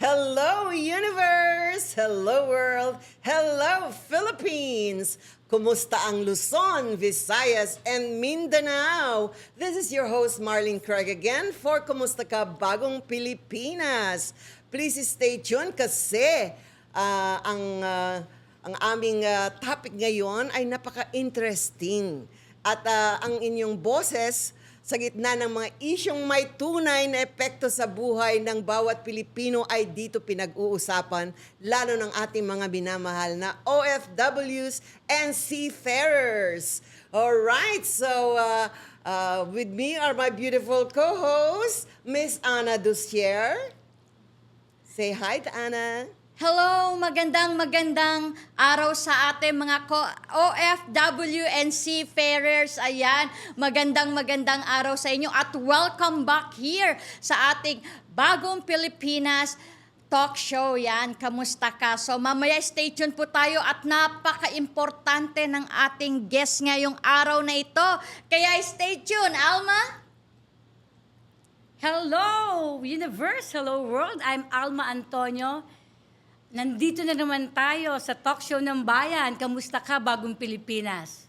Hello, universe! Hello, world! Hello, Philippines! Kumusta ang Luzon, Visayas, and Mindanao? This is your host, Marlene Craig again for Kumusta Ka Bagong Pilipinas. Please stay tuned kasi ang aming topic ngayon ay napaka-interesting. At ang inyong boses sa gitna ng mga isyong may tunay na epekto sa buhay ng bawat Pilipino ay dito pinag-uusapan, lalo ng ating mga minamahal na OFWs and seafarers. Alright, so with me are my beautiful co-hosts, Miss Ana Dussier. Say hi to Ana. Hello, magandang araw sa ating mga OFW and seafarers. Ayan, magandang araw sa inyo at welcome back here sa ating Bagong Pilipinas talk show. Yan, kamusta ka? So mamaya stay tuned po tayo at napaka-importante ng ating guest ngayong araw na ito. Kaya stay tuned, Alma. Hello, universe! Hello, world! I'm Alma Antonio. Nandito na naman tayo sa talk show ng bayan. Kamusta ka, Bagong Pilipinas?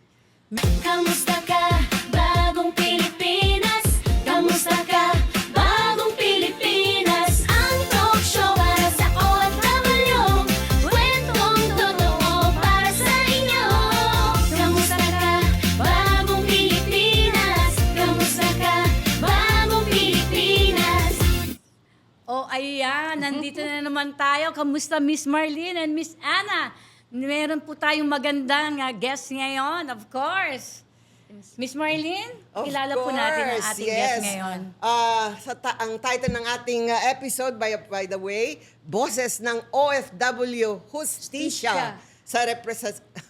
Kamusta ka, Bagong Pilipinas? Kamusta ka, Bagong Pilipinas? Ang talk show para sa OFW, kwentong totoo para sa inyo. Kamusta ka, Bagong Pilipinas? Kamusta ka, Bagong Pilipinas? O ayan, nandito na naman tayo. Kamusta Miss Marlene and Miss Ana? Meron po tayong magandang guest ngayon, of course. Miss Marlene, kilala po natin ang ating guest ngayon. Ang title ng ating episode, by the way, Boses ng OFW Hustisya sa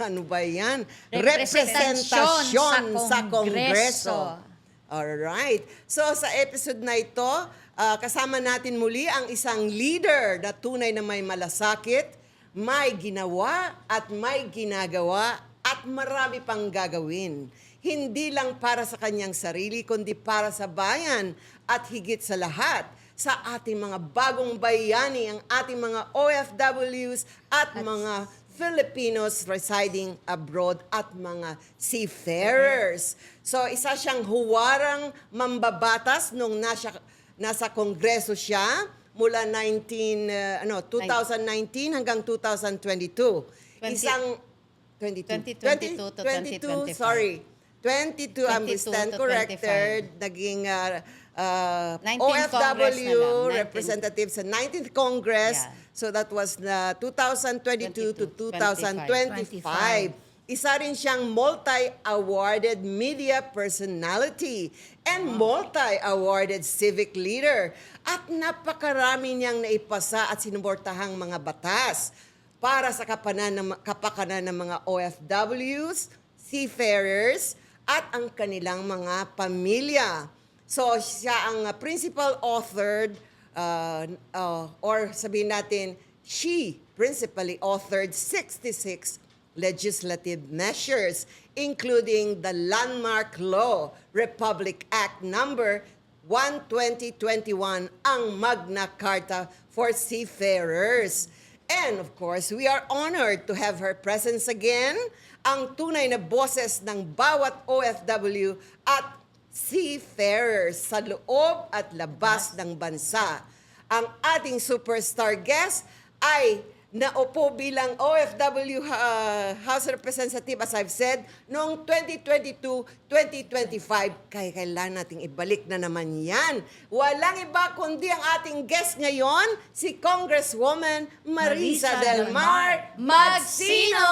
ano ba yan? Representasyon sa Kongreso. Alright. So sa episode na ito, kasama natin muli ang isang leader na tunay na may malasakit, may ginawa at may ginagawa at marami pang gagawin. Hindi lang para sa kanyang sarili, kundi para sa bayan at higit sa lahat, sa ating mga bagong bayani, ang ating mga OFWs at mga Filipinos residing abroad at mga seafarers. So isa siyang huwarang mambabatas nung nasa Kongreso siya mula 2019 hanggang 2022. 2022 to 2025. Sorry. 22, I'm stand corrected. Naging 19th OFW Congress na lang, representative sa 19th Congress. Yeah. So that was na 2022 to 2025. Isa rin siyang multi-awarded media personality and multi-awarded civic leader. At napakarami niyang naipasa at sinuportahang mga batas para sa kapakanan ng mga OFWs, seafarers, at ang kanilang mga pamilya. So siya ang principal authored, or sabihin natin, she principally authored 66 legislative measures, including the landmark law, Republic Act Number 1/2021, ang Magna Carta for Seafarers. And of course, we are honored to have her presence again, ang tunay na boses ng bawat OFW at seafarers sa loob at labas ng bansa. Ang ating superstar guest ay naupo bilang OFW House Representative, as I've said, noong 2022-2025. Kaya kailangan nating ibalik na naman yan. Walang iba kundi ang ating guest ngayon, si Congresswoman Marisa Del Mar Magsino!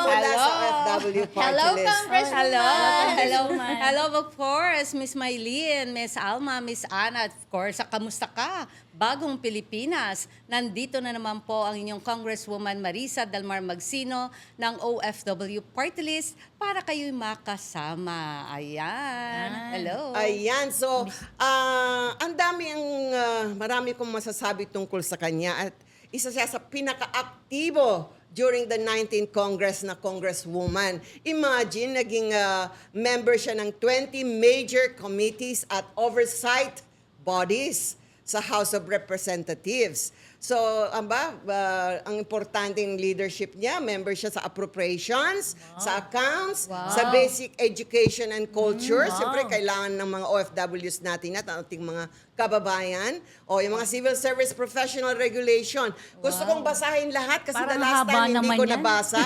Mula sa OFW Party Hello, List. Congresswoman. Hello, of course, Miss Marlene, Miss Alma, Miss Ana, of course, kamusta ka? Bagong Pilipinas. Nandito na naman po ang inyong Congresswoman Marisa Del Mar Magsino ng OFW Party List para kayo'y makasama. Ayan. Hello. Ayan. So, marami kong masasabi tungkol sa kanya at isa siya sa pinaka-aktibo during the 19th Congress na Congresswoman. Imagine, naging member siya ng 20 major committees at oversight bodies. sa House of Representatives. So, ang importanteng leadership niya, member siya sa appropriations, sa accounts, sa basic education and culture. Siyempre, kailangan ng mga OFWs natin at ating mga kababayan. O, yung mga civil service professional regulation. Gusto kong basahin lahat kasi Parang the last haba time hindi naman ko yan. nabasa.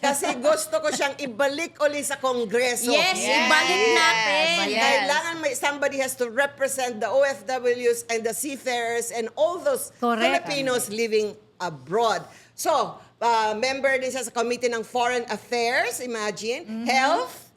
Kasi gusto ko siyang ibalik uli sa Kongreso. Yes, ibalik natin. Yes. Kailangan somebody has to represent the OFWs and the seafarers and all those Correct. Filipinos living abroad. So, member din siya sa Committee ng Foreign Affairs, imagine, Health,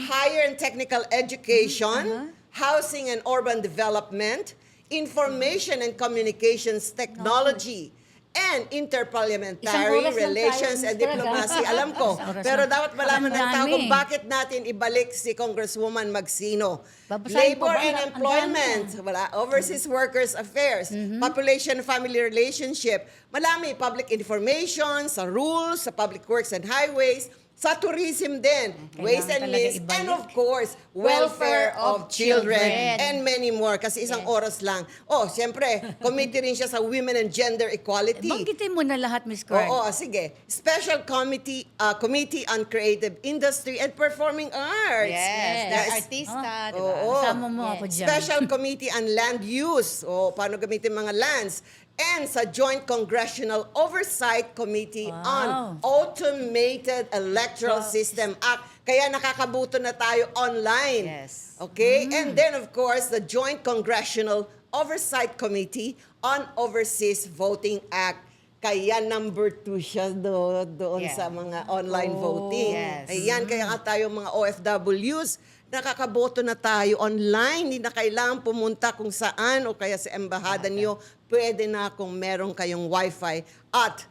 Higher and Technical Education, Housing and Urban Development, Information and Communications Technology, and Isang Interparliamentary oras lang Relations tayo, and Mr. Diplomacy. Aga. Alam ko, Isang oras pero lang. dapat malaman ng Ang tao kung dami. bakit natin ibalik si Congresswoman Magsino. Babasahin ko Labor ba? and Ang dami Employment, wala, Overseas Workers Affairs, Population and Family Relationship, malami, public information, sa rules, sa public works and highways, sa tourism din, ways and talaga means, ibalik. and of course, welfare of children, children. and many more. Kasi isang oras lang. Oh, siyempre, committee rin siya sa Women and Gender Equality. Banggitin mo na lahat, Miss Card. Oo, sige. Special Committee Committee on Creative Industry and Performing Arts. Yes, That's- artista, di ba? Oo. Kasama mo ako dyan. Special Committee on Land Use. O, paano gamitin mga lands. And sa Joint Congressional Oversight Committee on Automated Electoral System Act. Kaya nakakabuto na tayo online. Yes. Okay? And then, of course, the Joint Congressional Oversight Committee on Overseas Voting Act. Kaya number 2 siya doon Yeah. sa mga online voting. yes. Ayan, kaya nga tayo mga OFWs, nakakaboto na tayo online. Hindi na kailangan pumunta kung saan o kaya sa embahada niyo. Pwede na kung meron kayong wifi at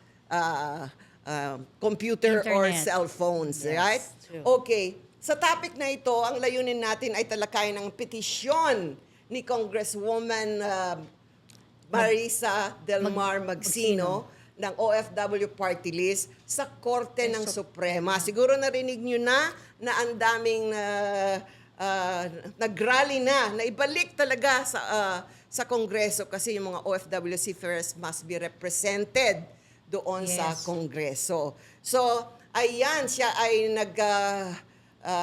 computer or Internet. cell phones. Right? true. Okay. Sa topic na ito, ang layunin natin ay talakayin ng petisyon ni Congresswoman Marisa Delmar Magsino ng OFW Party List sa Korte ng Suprema. Siguro narinig nyo na ang daming nag-rally na ibalik talaga sa Kongreso kasi yung mga OFW seafarers must be represented doon sa Kongreso. So, ayan, siya ay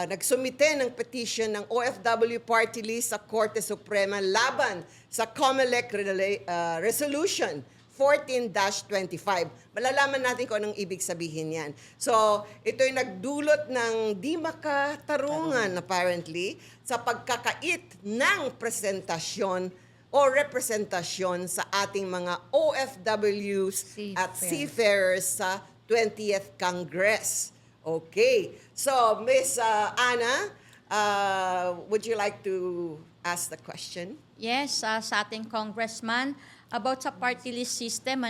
nagsumite ng petition ng OFW Party List sa Korte Suprema laban sa COMELEC Resolution 14-25. Malalaman natin kung anong ibig sabihin yan. So, ito'y nagdulot ng di makatarungan apparently sa pagkakait ng presentasyon o representasyon sa ating mga OFWs at seafarers sa 20th Congress. Okay. So, Miss Ana, would you like to ask the question? Yes, sa ating congressman, about sa party list system,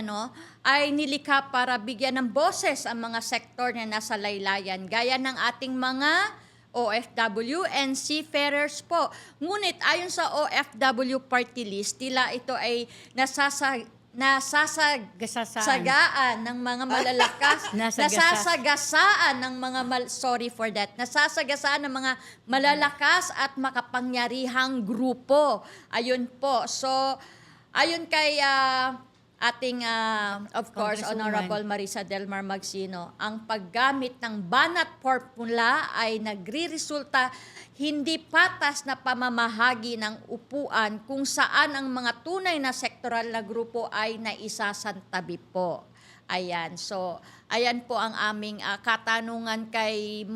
ay nilikha para bigyan ng boses ang mga sektor na nasa laylayan, gaya ng ating mga OFW and seafarers po. Ngunit ayon sa OFW party list, tila ito ay nasasagasaan ng mga malalakas, nasasagasaan ng mga nasasagasaan ng mga malalakas at makapangyarihang grupo. Ayun po. So, ayon kay ating, of course, Congresswoman Honorable Marisa Delmar Magsino, ang paggamit ng banat formula ay nagre-resulta hindi patas na pamamahagi ng upuan kung saan ang mga tunay na sektoral na grupo ay naisasantabi po. Ayan. So, ayan po ang aming katanungan kay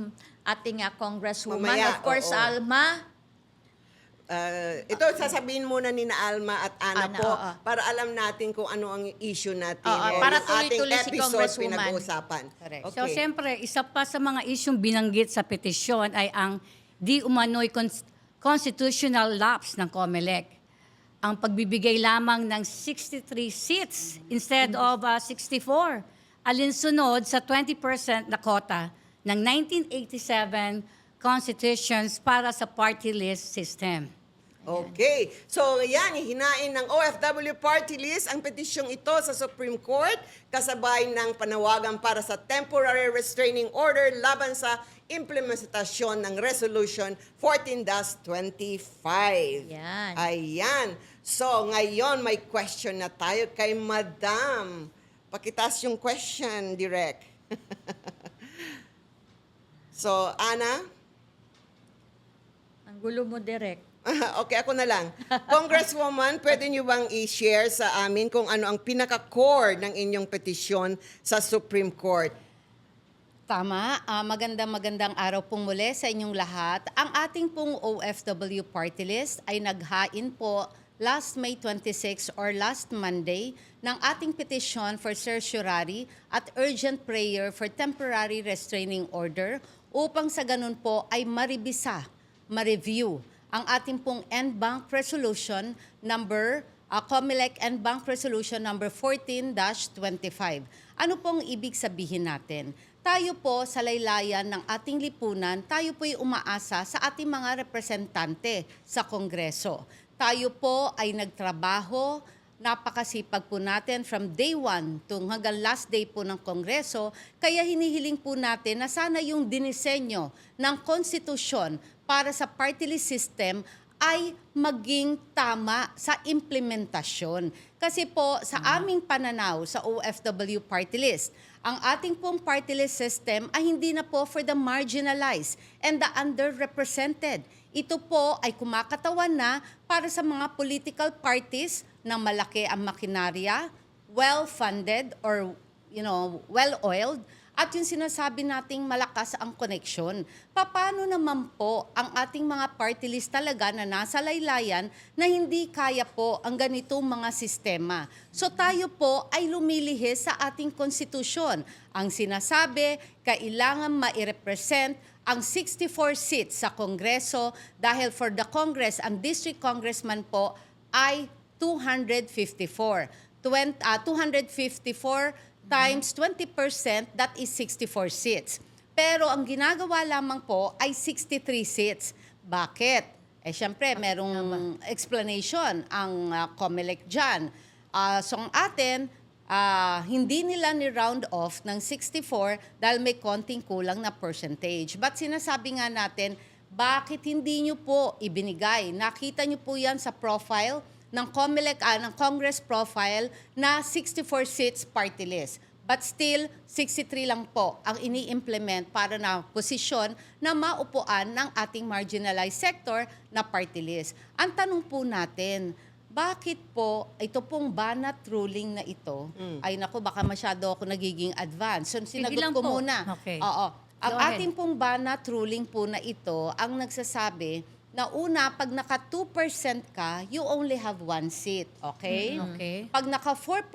ating Congresswoman. Mamaya, Of course, oo. Alma. Ito, sasabihin muna ni na Alma at Ana Ana, po oo. para alam natin kung ano ang issue natin. Oo, o para yung tuloy-tuloy ating si episode Congresswoman. pinag-uusapan. Correct. Okay. So, siyempre, isa pa sa mga isyong binanggit sa petisyon ay ang di umano'y constitutional lapse ng COMELEC. Ang pagbibigay lamang ng 63 seats instead of 64, alinsunod sa 20% na kota ng 1987 constitutions para sa party list system. Okay. So, yan, hinain ng OFW Party List ang petisyong ito sa Supreme Court kasabay ng panawagan para sa temporary restraining order laban sa implementasyon ng Resolution 14-25. Yan. Ayan. So, ngayon may question na tayo kay Madam. Pakitas yung question, direct. So, Ana? Ang gulo mo, direct. Okay, ako na lang. Congresswoman, pwede niyo bang i-share sa amin kung ano ang pinaka-core ng inyong petisyon sa Supreme Court? Tama. Magandang araw pong muli sa inyong lahat. Ang ating pong OFW party list ay naghain po last May 26 or last Monday ng ating petition for certiorari at urgent prayer for temporary restraining order upang sa ganun po ay maribisa, ma-review ang ating pong N-Bank Resolution number, COMELEC N-Bank Resolution number 14-25. Ano pong ibig sabihin natin? Tayo po sa laylayan ng ating lipunan, tayo po'y umaasa sa ating mga representante sa Kongreso. Tayo po ay nagtrabaho, napakasipag po natin from day 1 hanggang last day po ng Kongreso, kaya hinihiling po natin na sana yung dinisenyo ng konstitusyon para sa party list system ay maging tama sa implementasyon. Kasi po sa aming pananaw sa OFW party list, ang ating pong party list system ay hindi na po for the marginalized and the underrepresented. Ito po ay kumakatawan na para sa mga political parties na malaki ang makinarya, well-funded or well-oiled, at yung sinasabi nating malakas ang koneksyon. Paano naman po ang ating mga party list talaga na nasa laylayan na hindi kaya po ang ganitong mga sistema? So tayo po ay lumilihis sa ating konstitusyon. Ang sinasabi, kailangan ma-represent ang 64 seats sa Kongreso dahil for the Congress, ang district congressman po ay 254. 254 times 20%, that is 64 seats. Pero ang ginagawa lamang po ay 63 seats. Bakit? Siyempre, merong explanation ang COMELEC dyan. So ang atin, hindi nila ni-round off ng 64 dahil may konting kulang na percentage. But sinasabi nga natin, bakit hindi nyo po ibinigay? Nakita nyo po yan sa profile ng COMELEC, ng Congress profile na 64 seats party list. But still, 63 lang po ang ini-implement para na posisyon na maupuan ng ating marginalized sector na party list. Ang tanong po natin, bakit po ito pong banat ruling na ito, ay naku, baka masyado ako nagiging advance. So, sinagot lang ko po. muna. Okay. Oo. Ang Go ahead. ating pong banat ruling po na ito, ang nagsasabi na una, pag naka 2% ka, you only have 1 seat. Okay? Okay. Pag naka 4%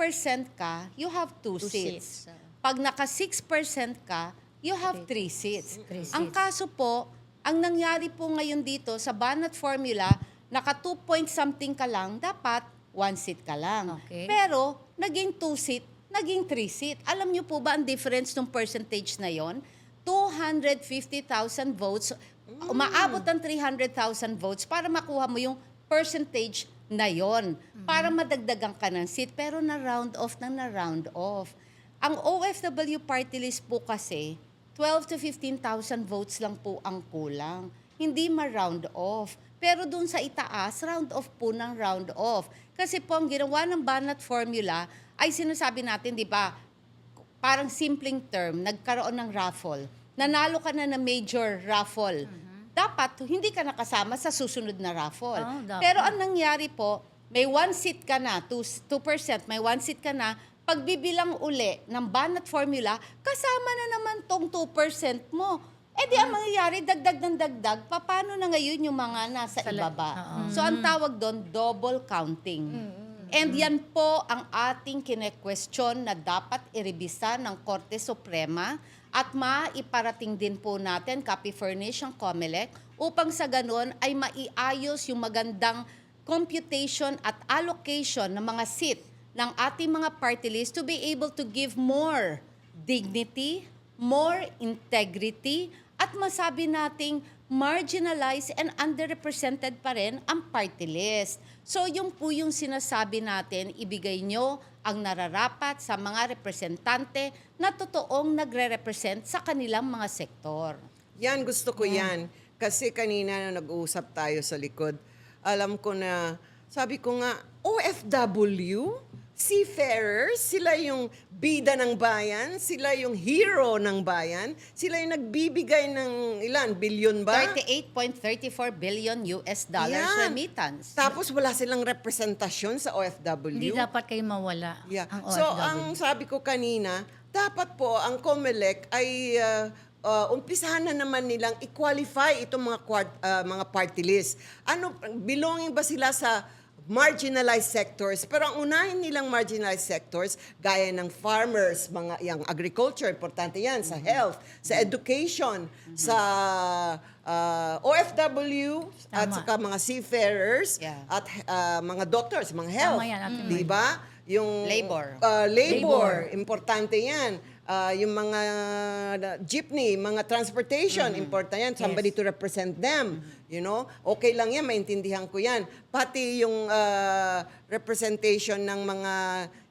ka, you have 2 seats. Pag naka 6% ka, you have 3 seats. Ang kaso po, ang nangyari po ngayon dito sa Banat formula, naka 2 point something ka lang, dapat 1 seat ka lang. Okay. Pero, naging 2 seat, naging 3 seat. Alam niyo po ba ang difference ng percentage na yon? 250,000 votes, umaabot ng 300,000 votes para makuha mo yung percentage na yon. Para madagdagan ka ng seat, pero na-round off ng na-round off. Ang OFW party list po kasi, 12 to 15,000 votes lang po ang kulang. Hindi ma-round off. Pero dun sa itaas, round off po ng round off. Kasi po ang ginawa ng Banat formula ay sinasabi natin, di ba, parang simpleng term, nagkaroon ng raffle. Nanalo ka na major raffle. Dapat, hindi ka nakasama sa susunod na raffle. Oh, dapat. Pero ang nangyari po, may 1 seat ka na, 2%, may 1 seat ka na, pagbibilang uli ng Banat formula, kasama na naman tong 2% mo. Di ang mangyayari, dagdag ng dagdag, paano na ngayon yung mga nasa ibaba? So ang tawag doon, double counting. And yan po ang ating kine-question na dapat irebisa ng Korte Suprema at maiparating din po natin, copy furnish ang COMELEC, upang sa ganun ay maiayos yung magandang computation at allocation ng mga seat ng ating mga party list to be able to give more dignity, more integrity, at masabi nating marginalized and underrepresented pa rin ang party list. So yung po yung sinasabi natin, ibigay nyo ang nararapat sa mga representante na totoong nagre-represent sa kanilang mga sektor. Yan, gusto ko yan. Kasi kanina na nag-uusap tayo sa likod, alam ko na, sabi ko nga, OFW, seafarers, sila yung bida ng bayan, sila yung hero ng bayan, sila yung nagbibigay ng ilan, bilyon ba? 38.34 billion US dollars Yan. remittance. Tapos wala silang representasyon sa OFW. Hindi dapat kayo mawala Yeah. ang So, OFW. ang sabi ko kanina, dapat po ang COMELEC ay umpisahan na naman nilang i-qualify itong mga party list. Ano, belonging ba sila sa marginalized sectors? Pero ang unahin nilang marginalized sectors, gaya ng farmers, yung agriculture, importante yan, sa health, sa education, sa OFW, at Tama. saka mga seafarers, Yeah. at mga doctors, mga health. Tama yan, Ate Di ba? Yung Labor. labor, importante yan. Yung mga jeepney, mga transportation, importante yan. Somebody to represent them. You know? Okay lang yan, maintindihan ko yan. Pati yung representation ng mga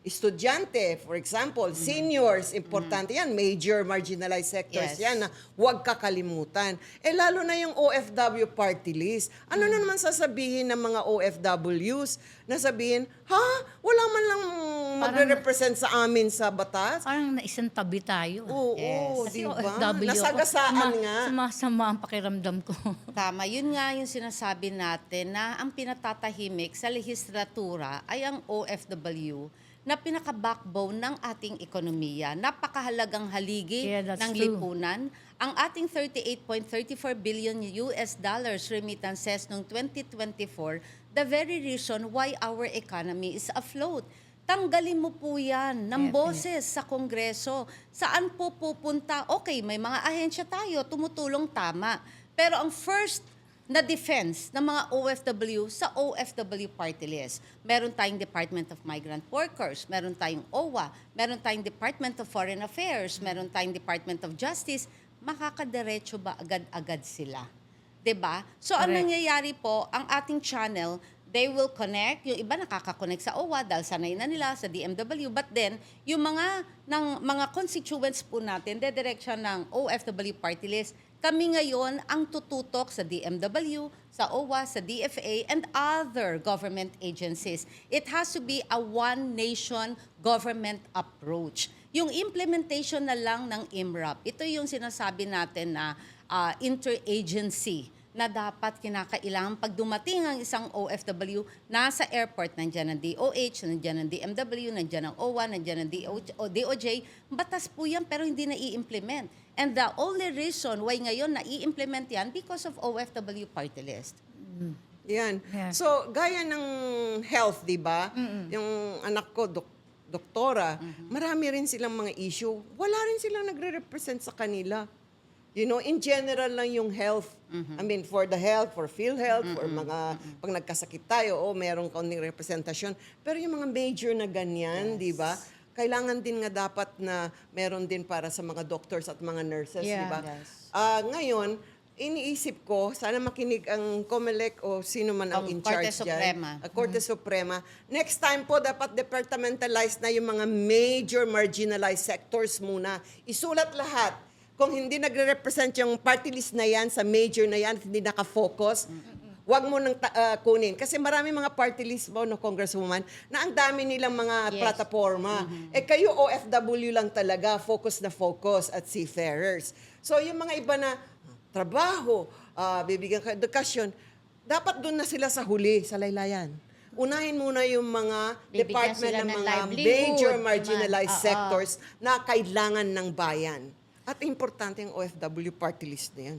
estudyante, for example, seniors, importante yan. Major marginalized sectors Yes. yan na huwag kakalimutan. Lalo na yung OFW party list. Ano na naman sasabihin ng mga OFWs na sabihin, wala man lang magre-represent sa amin sa batas? Parang naisang tabi tayo. Oo, Yes. Kasi di ba? OFW ako. Nasagasaan nga. Sumasama ang pakiramdam ko. Tama, yun nga yung sinasabi natin na ang pinatatahimik sa lehislatura ay ang OFW na pinaka-backbone ng ating ekonomiya. Napakahalagang haligi Yeah, that's ng true. lipunan. Ang ating 38.34 billion US dollars remittances noong 2024, the very reason why our economy is afloat. Tanggalin mo po yan ng boses sa Kongreso. Saan po pupunta? Okay, may mga ahensya tayo, tumutulong tama. Pero ang first na defense ng mga OFW sa OFW party list. Meron tayong Department of Migrant Workers, meron tayong OWA, meron tayong Department of Foreign Affairs, meron tayong Department of Justice. Makakadiretso ba agad-agad sila? 'Di ba? So, ang Correct. nangyayari po, ang ating channel, they will connect, yung iba nakaka-connect sa OWA dahil sanay na nila sa DMW, but then, yung mga constituents po natin, dedirection ng OFW party list, kami ngayon ang tututok sa DMW, sa OWA, sa DFA, and other government agencies. It has to be a one-nation government approach. Yung implementation na lang ng IMRAP, ito yung sinasabi natin na interagency na dapat kinakailangan pag dumating ang isang OFW, nasa airport, nandiyan ang DOH, nandiyan ang DMW, nandiyan ang OWA, nandiyan ang DOJ. Batas po yan pero hindi na i-implement. And the only reason why ngayon na i-implement yan because of OFW party list. Yan. Yeah. So, gaya ng health, di ba? Yung anak ko, doktora, marami rin silang mga issue. Wala rin silang nagre-represent sa kanila. You know, in general lang yung health. I mean, for the health, for PhilHealth, for mga, pag nagkasakit tayo, merong kaunting representasyon. Pero yung mga major na ganyan, di ba? Kailangan din nga dapat na meron din para sa mga doctors at mga nurses, di Yeah. ba? Yes. Ngayon, iniisip ko, sana makinig ang COMELEC o sino man ang Ang in charge Korte dyan. Suprema. Korte Suprema. Next time po, dapat departmentalized na yung mga major marginalized sectors muna. Isulat lahat. Kung hindi nagre-represent yung party list na yan, sa major na yan, at hindi nakafocus, wag mo nang kunin. Kasi marami mga party list mo, no, Congresswoman, na ang dami nilang mga Yes. plataforma. Kayo OFW lang talaga, focus na focus at seafarers. So yung mga iba na trabaho, bibigyan ka edukasyon, dapat doon na sila sa huli, sa laylayan. Unahin muna yung mga Bibigyan department sila ng ng mga livelihood, major naman. marginalized Oo. sectors na kailangan ng bayan. At importante ang OFW party list na yan.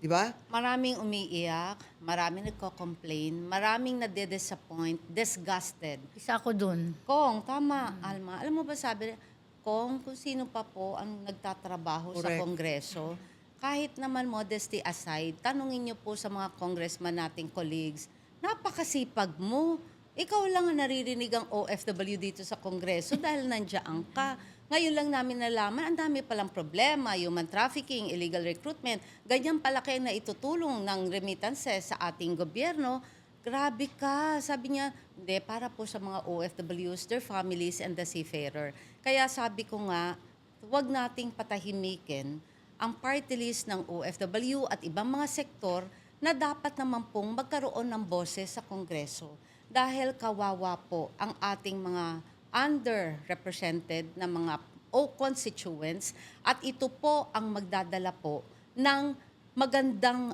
Di ba? Maraming umiiyak, maraming nagko-complain, maraming nade-disappoint, disgusted. Isa ako dun. Kong, tama, Alma. Alam mo ba sabi, kung sino pa po ang nagtatrabaho sa Correct. Kongreso, kahit naman modesty aside, tanungin niyo po sa mga congressman nating colleagues, napakasipag mo. Ikaw lang ang naririnig ang OFW dito sa Kongreso dahil nandiyan ka. Ngayon lang namin nalaman, ang dami palang problema, human trafficking, illegal recruitment, ganyan palaki na itutulong ng remittances sa ating gobyerno. Grabe ka. Sabi niya, hindi, para po sa mga OFWs, their families, and the seafarer. Kaya sabi ko nga, huwag nating patahimikin ang party list ng OFW at ibang mga sektor na dapat naman pong magkaroon ng boses sa Kongreso. Dahil kawawa po ang ating mga underrepresented na mga constituents at ito po ang magdadala po ng magandang,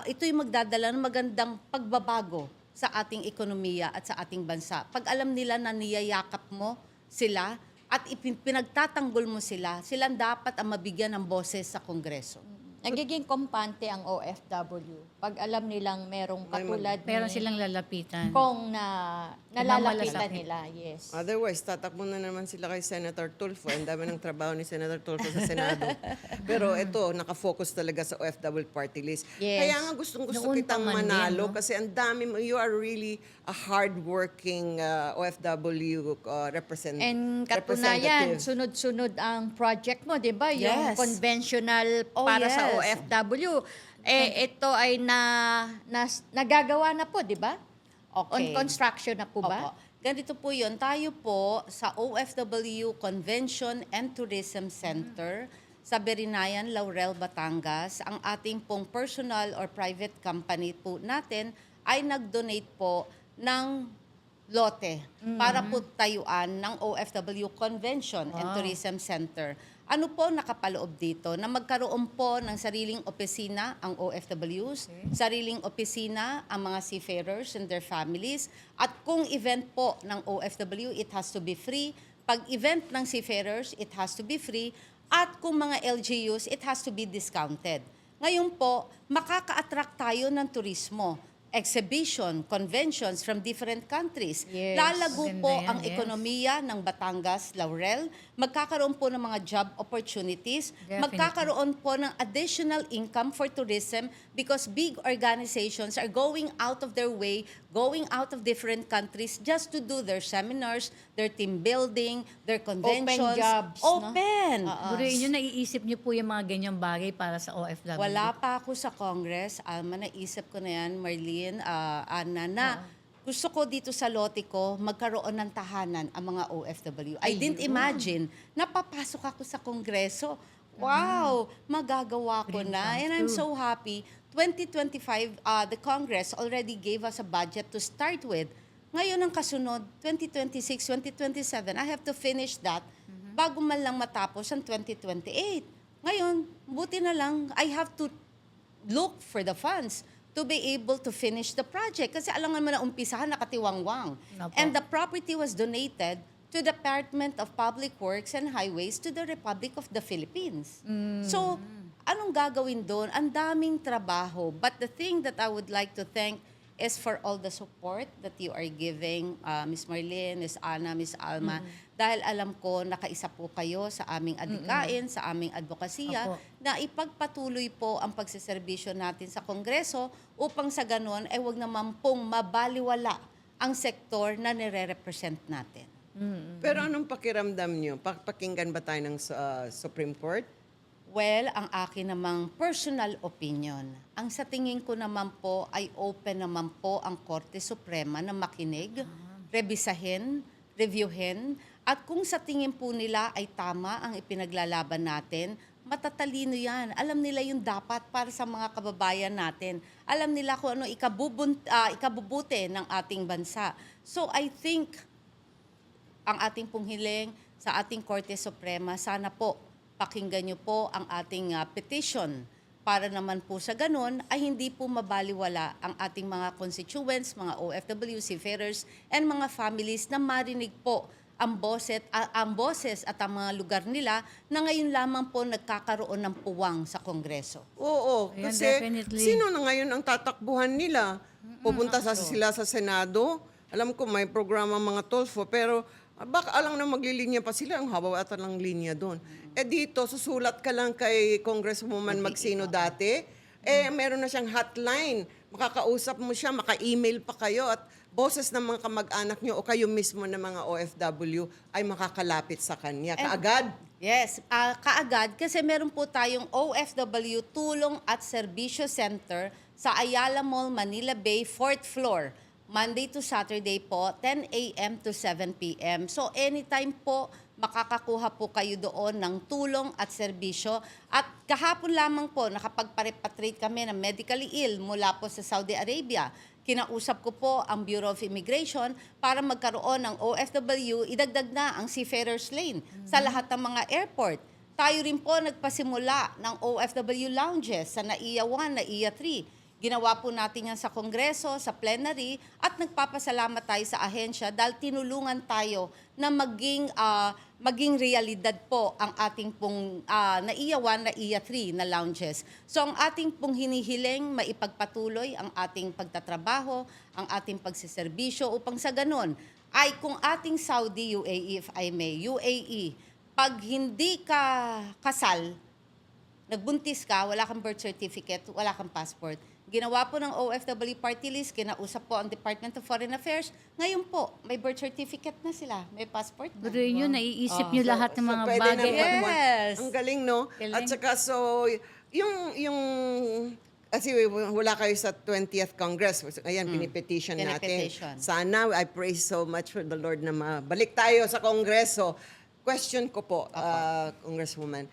ito yung magdadala ng magandang pagbabago sa ating ekonomiya at sa ating bansa. Pag alam nila na niyayakap mo sila at pinagtatanggol mo sila, silang dapat ang mabigyan ng boses sa Kongreso. Nagiging kampante ang OFW pag alam nilang merong katulad Pero ni silang lalapitan. kung nalalapitan Malasakit. nila. Yes. Otherwise, tatakbo na naman sila kay Senator Tulfo. Ang dami ng trabaho ni Senator Tulfo sa Senado. Pero ito, nakafocus talaga sa OFW party list. Yes. Kaya nga gustong-gusto Noon kitang pa man din, manalo no? kasi ang dami mo, you are really a hard-working OFW And katunayan, representative. sunod-sunod ang project mo, di ba? Yung Yes. conventional Oh, para sa yes. OFW. Ito ay nagagawa na po, di ba? On Okay. construction na po ba? Opo. Ganito po yun. Tayo po sa OFW Convention and Tourism Center sa Berinayan, Laurel, Batangas, ang ating pong personal or private company po natin ay nag-donate po ng lote para po tayuan ng OFW Convention and Tourism Center. Ano po nakapaloob dito? Na magkaroon po ng sariling opisina ang OFWs, sariling opisina ang mga seafarers and their families, at kung event po ng OFW, it has to be free. Pag event ng seafarers, it has to be free. At kung mga LGUs, it has to be discounted. Ngayon po, makaka-attract tayo ng turismo, exhibition, conventions from different countries. Yes. Lalago Maganda po yan, ang yes. ekonomiya ng Batangas, Laurel. Magkakaroon po ng mga job opportunities. Definitely. Magkakaroon po ng additional income for tourism because big organizations are going out of their way, going out of different countries just to do their seminars, their team building, their conventions. jobs, no? Open. Siguro yun, naiisip niyo po yung mga ganyang bagay para sa OFW. Wala pa ako sa Congress. Alma, naisip ko na yan, Marlene, Ana, na gusto ko dito sa lote ko magkaroon ng tahanan ang mga OFW. I didn't imagine na papasok ako sa Kongreso. Wow! Magagawa ko Dream na. come And I'm true. so happy. 2025, the Congress already gave us a budget to start with. Ngayon ang kasunod, 2026, 2027, I have to finish that bago man lang matapos ang 2028. Ngayon, buti na lang, I have to look for the funds to be able to finish the project. Kasi alam naman na umpisahan, nakatiwangwang. Opo. And the property was donated to the Department of Public Works and Highways to the Republic of the Philippines. So, anong gagawin doon? Ang daming trabaho. But the thing that I would like to thank is for all the support that you are giving, Ms. Marlene, Ms. Ana, Ms. Alma. Dahil alam ko, nakaisa po kayo sa aming adikain, sa aming advokasya, Opo. na ipagpatuloy po ang pagsiservisyo natin sa Kongreso upang sa ganon ay wag naman pong mabaliwala ang sektor na nire-represent natin. Pero anong pakiramdam nyo? Pakinggan ba tayo ng Supreme Court? Well, ang akin namang personal opinion, ang sa tingin ko naman po ay open naman po ang Korte Suprema na makinig, rebisahin, reviewin, at kung sa tingin po nila ay tama ang ipinaglalaban natin, matatalino yan. Alam nila yung dapat para sa mga kababayan natin. Alam nila kung ano ikabubuti ng ating bansa. So I think ang ating pong hiling sa ating Korte Suprema, sana po pakinggan niyo po ang ating petition para naman po sa ganun ay hindi po mabaliwala ang ating mga constituents, mga OFW, seafarers, and mga families na marinig po ang boses at ang mga lugar nila na ngayon lamang po nagkakaroon ng puwang sa Kongreso. Oo, Ayan, kasi definitely. sino na ngayon ang tatakbuhan nila? Pupunta sila sa Senado. Alam ko may programa mga Tulfo, pero baka alang na maglilinya pa sila, ang haba ata ng linya doon. Dito, susulat ka lang kay Congresswoman Magsino dati, meron na siyang hotline. Makakausap mo siya, maka-email pa kayo at boses ng mga kamag-anak nyo o kayo mismo ng mga OFW ay makakalapit sa kanya. Kaagad. Yes, kaagad kasi meron po tayong OFW Tulong at Serbisyo Center sa Ayala Mall, Manila Bay, 4th floor. Monday to Saturday po, 10 a.m. to 7 p.m. So anytime po makakakuha po kayo doon ng tulong at serbisyo. At kahapon lamang po, nakapagpa-repatriate kami ng medically ill mula po sa Saudi Arabia. Kinausap ko po ang Bureau of Immigration para magkaroon ng OFW, idagdag na ang Seafarers Lane sa lahat ng mga airport. Tayo rin po nagpasimula ng OFW lounges sa NAIA 1, NAIA 3. Ginawa po natin yan sa Kongreso, sa plenary, at nagpapasalamat tayo sa ahensya dahil tinulungan tayo na maging realidad po ang ating pong NAIA 1, NAIA 3 na lounges. So ang ating pong hinihiling, maipagpatuloy ang ating pagtatrabaho, ang ating pagsiservisyo upang sa ganun ay kung ating Saudi UAE, if I may, UAE, pag hindi ka kasal, nagbuntis ka, wala kang birth certificate, wala kang passport, ginawa po ng OFW Party List, kinausap po ang Department of Foreign Affairs. Ngayon po, may birth certificate na sila, may passport na. Pero yun, naiisip nyo lahat ng mga pwede bagay. naman. Yes. Ang galing, no? Galing. At saka, so, yung kasi wala kayo sa 20th Congress. Ayan, pinipetition natin. Pinipetition. Sana, I pray so much for the Lord na mabalik tayo sa Kongreso. Question ko po, Congresswoman.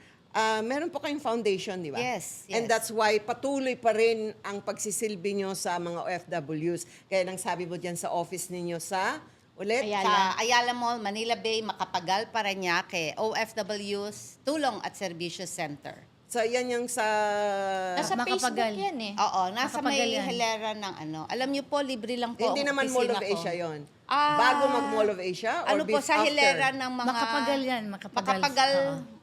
Meron po kayong foundation, di ba? Yes, yes. And that's why patuloy pa rin ang pagsisilbi nyo sa mga OFWs. Kaya nang sabi mo dyan sa office ninyo sa, ulit? Sa Ayala Mall, Manila Bay, Makapagal, Parañaque, OFWs, Tulong at Serbisyo Center. So, yan yung sa... Nasa Facebook Makapagal. yan eh. Oo, nasa Makapagal may yan. hilera ng ano. Alam niyo po, libre lang po Hindi ang naman Mall of opisina ko. Asia yon. Ah, Bago mag-Mall of Asia? Or Ano po, sa after? hilera ng mga... Makapagal yan, Makapagal. Makapagal.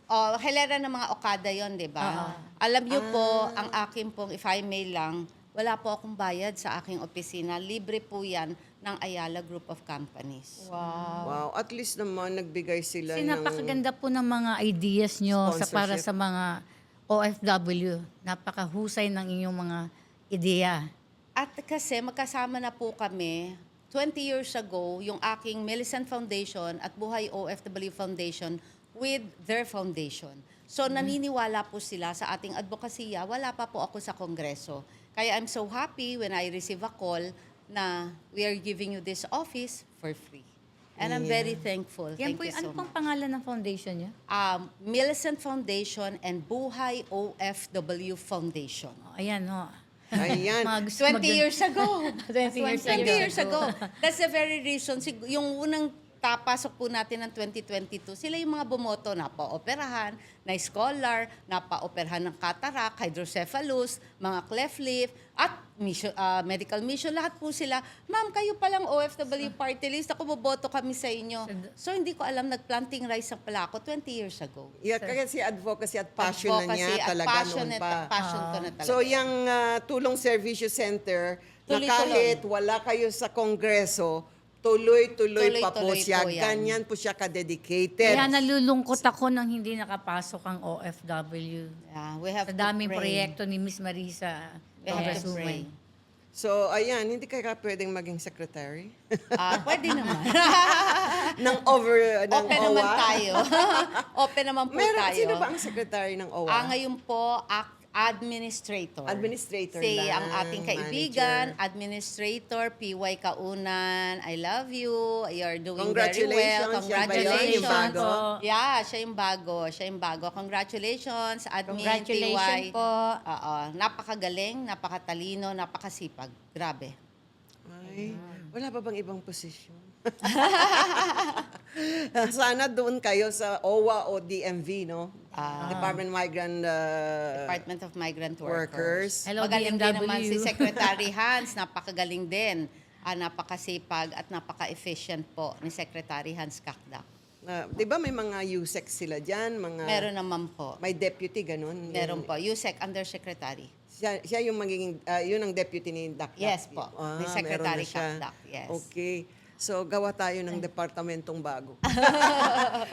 Oo. Hilera ng mga Okada yon, di ba? Alam niyo po, ang akin pong, if I may lang, wala po akong bayad sa aking opisina. Libre po yan ng Ayala Group of Companies. Wow, at least naman nagbigay sila Kasi ng... napakaganda po ng mga ideas nyo para Sponsorship. sa mga OFW. Napakahusay ng inyong mga ideya. At kasi magkasama na po kami, 20 years ago, yung aking Millicent Foundation at Buhay OFW Foundation with their foundation. So naniniwala po sila sa ating advokasya. Wala pa po ako sa Kongreso. Kaya I'm so happy when I receive a call na we are giving you this office for free. And I'm very thankful. Yan Thank po, you ano so pong much. pangalan ng foundation niya? Millicent Foundation and Buhay OFW Foundation. Ayan, ho. Ayan. Mga gusto 20 mag- years ago. 20 years ago. That's the very reason. Yung unang tapasok po natin ng 2022, sila yung mga bumoto na pa-operahan, na scholar, na pa-operahan ng cataract, hydrocephalus, mga cleft lip, at medical mission. Lahat po sila, ma'am, kayo palang OFW party list, ako boboto kami sa inyo. So hindi ko alam, nag-planting rice na pala ako 20 years ago. Yeah, kasi advocacy at passion na niya Advocacy at talaga noon pa. passion ko na talaga. So, yung Tulong Servicio Center, na Tuloy-tuloy. kahit wala kayo sa Kongreso, tuloy-tuloy pa po Tuloy-tuloy siya. po yan. Ganyan po siya ka-dedicated. Kaya nalulungkot ako nang hindi nakapasok ang OFW. Yeah, we have Sa to daming pray. proyekto ni Miss Marisa, We have to Congresswoman. pray. So, ayan, hindi kaya pwedeng maging secretary? Pwede naman. ng Open naman OWA? tayo. Open naman po Meron, tayo. sino ba ang secretary ng OWA? Ngayon po, administrator. Administrator Si lang, ang ating kaibigan, administrator, PY Kaunan, I love you, you're doing very well. Congratulations, siya ba yun? Yung bago? Yeah, siya yung bago. Siya yung bago. Congratulations, admin, Congratulations PY. po. Oo, napakagaling, napakatalino, napakasipag. Grabe. Ay, wala pa bang ibang posisyon? Sana doon kayo sa OWA o DMV, no? Department Department of Migrant Workers. Workers. Hello, Magaling din BMW. naman si Secretary Hans, napakagaling din. Napakasipag at napaka-efficient po ni Secretary Hans Kakdak. Di ba may mga USEC sila dyan? Mga, Meron naman po. May deputy, ganun? Meron po. USEC Undersecretary. Siya yung magiging, yun ang deputy ni Dakdak. Yes po. Ni Secretary meron na siya. Kakdak, yes. Okay. So, gawa tayo ng departamentong bago.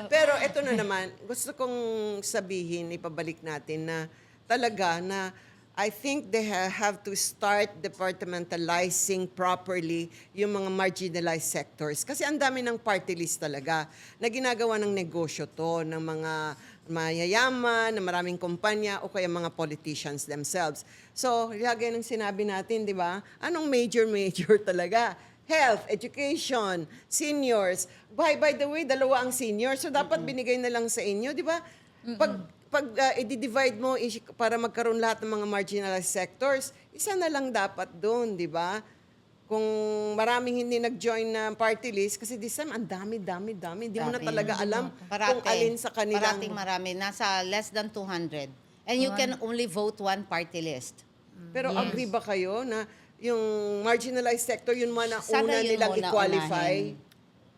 Pero ito na naman, gusto kong sabihin, ipabalik natin na talaga na I think they have to start departmentalizing properly yung mga marginalized sectors. Kasi ang dami ng party list talaga na ginagawa ng negosyo to, ng mga mayayaman, na maraming kumpanya o kaya mga politicians themselves. So, lagay ng sinabi natin, di ba? Anong major talaga? health, education, seniors. By the way, dalawa ang seniors, so dapat binigay na lang sa inyo, di ba? Pag i-divide mo para magkaroon lahat ng mga marginalized sectors, isa na lang dapat doon, di ba? Kung maraming hindi nag-join na party list, kasi this time, ang dami. Hindi mo na Dami. talaga alam kung alin sa kanilang... Parating marami. Nasa less than 200. And you can only vote one party list. Pero agree ba kayo na yung marginalized sector, yun man ang Sana una yun nilang muna i-qualify?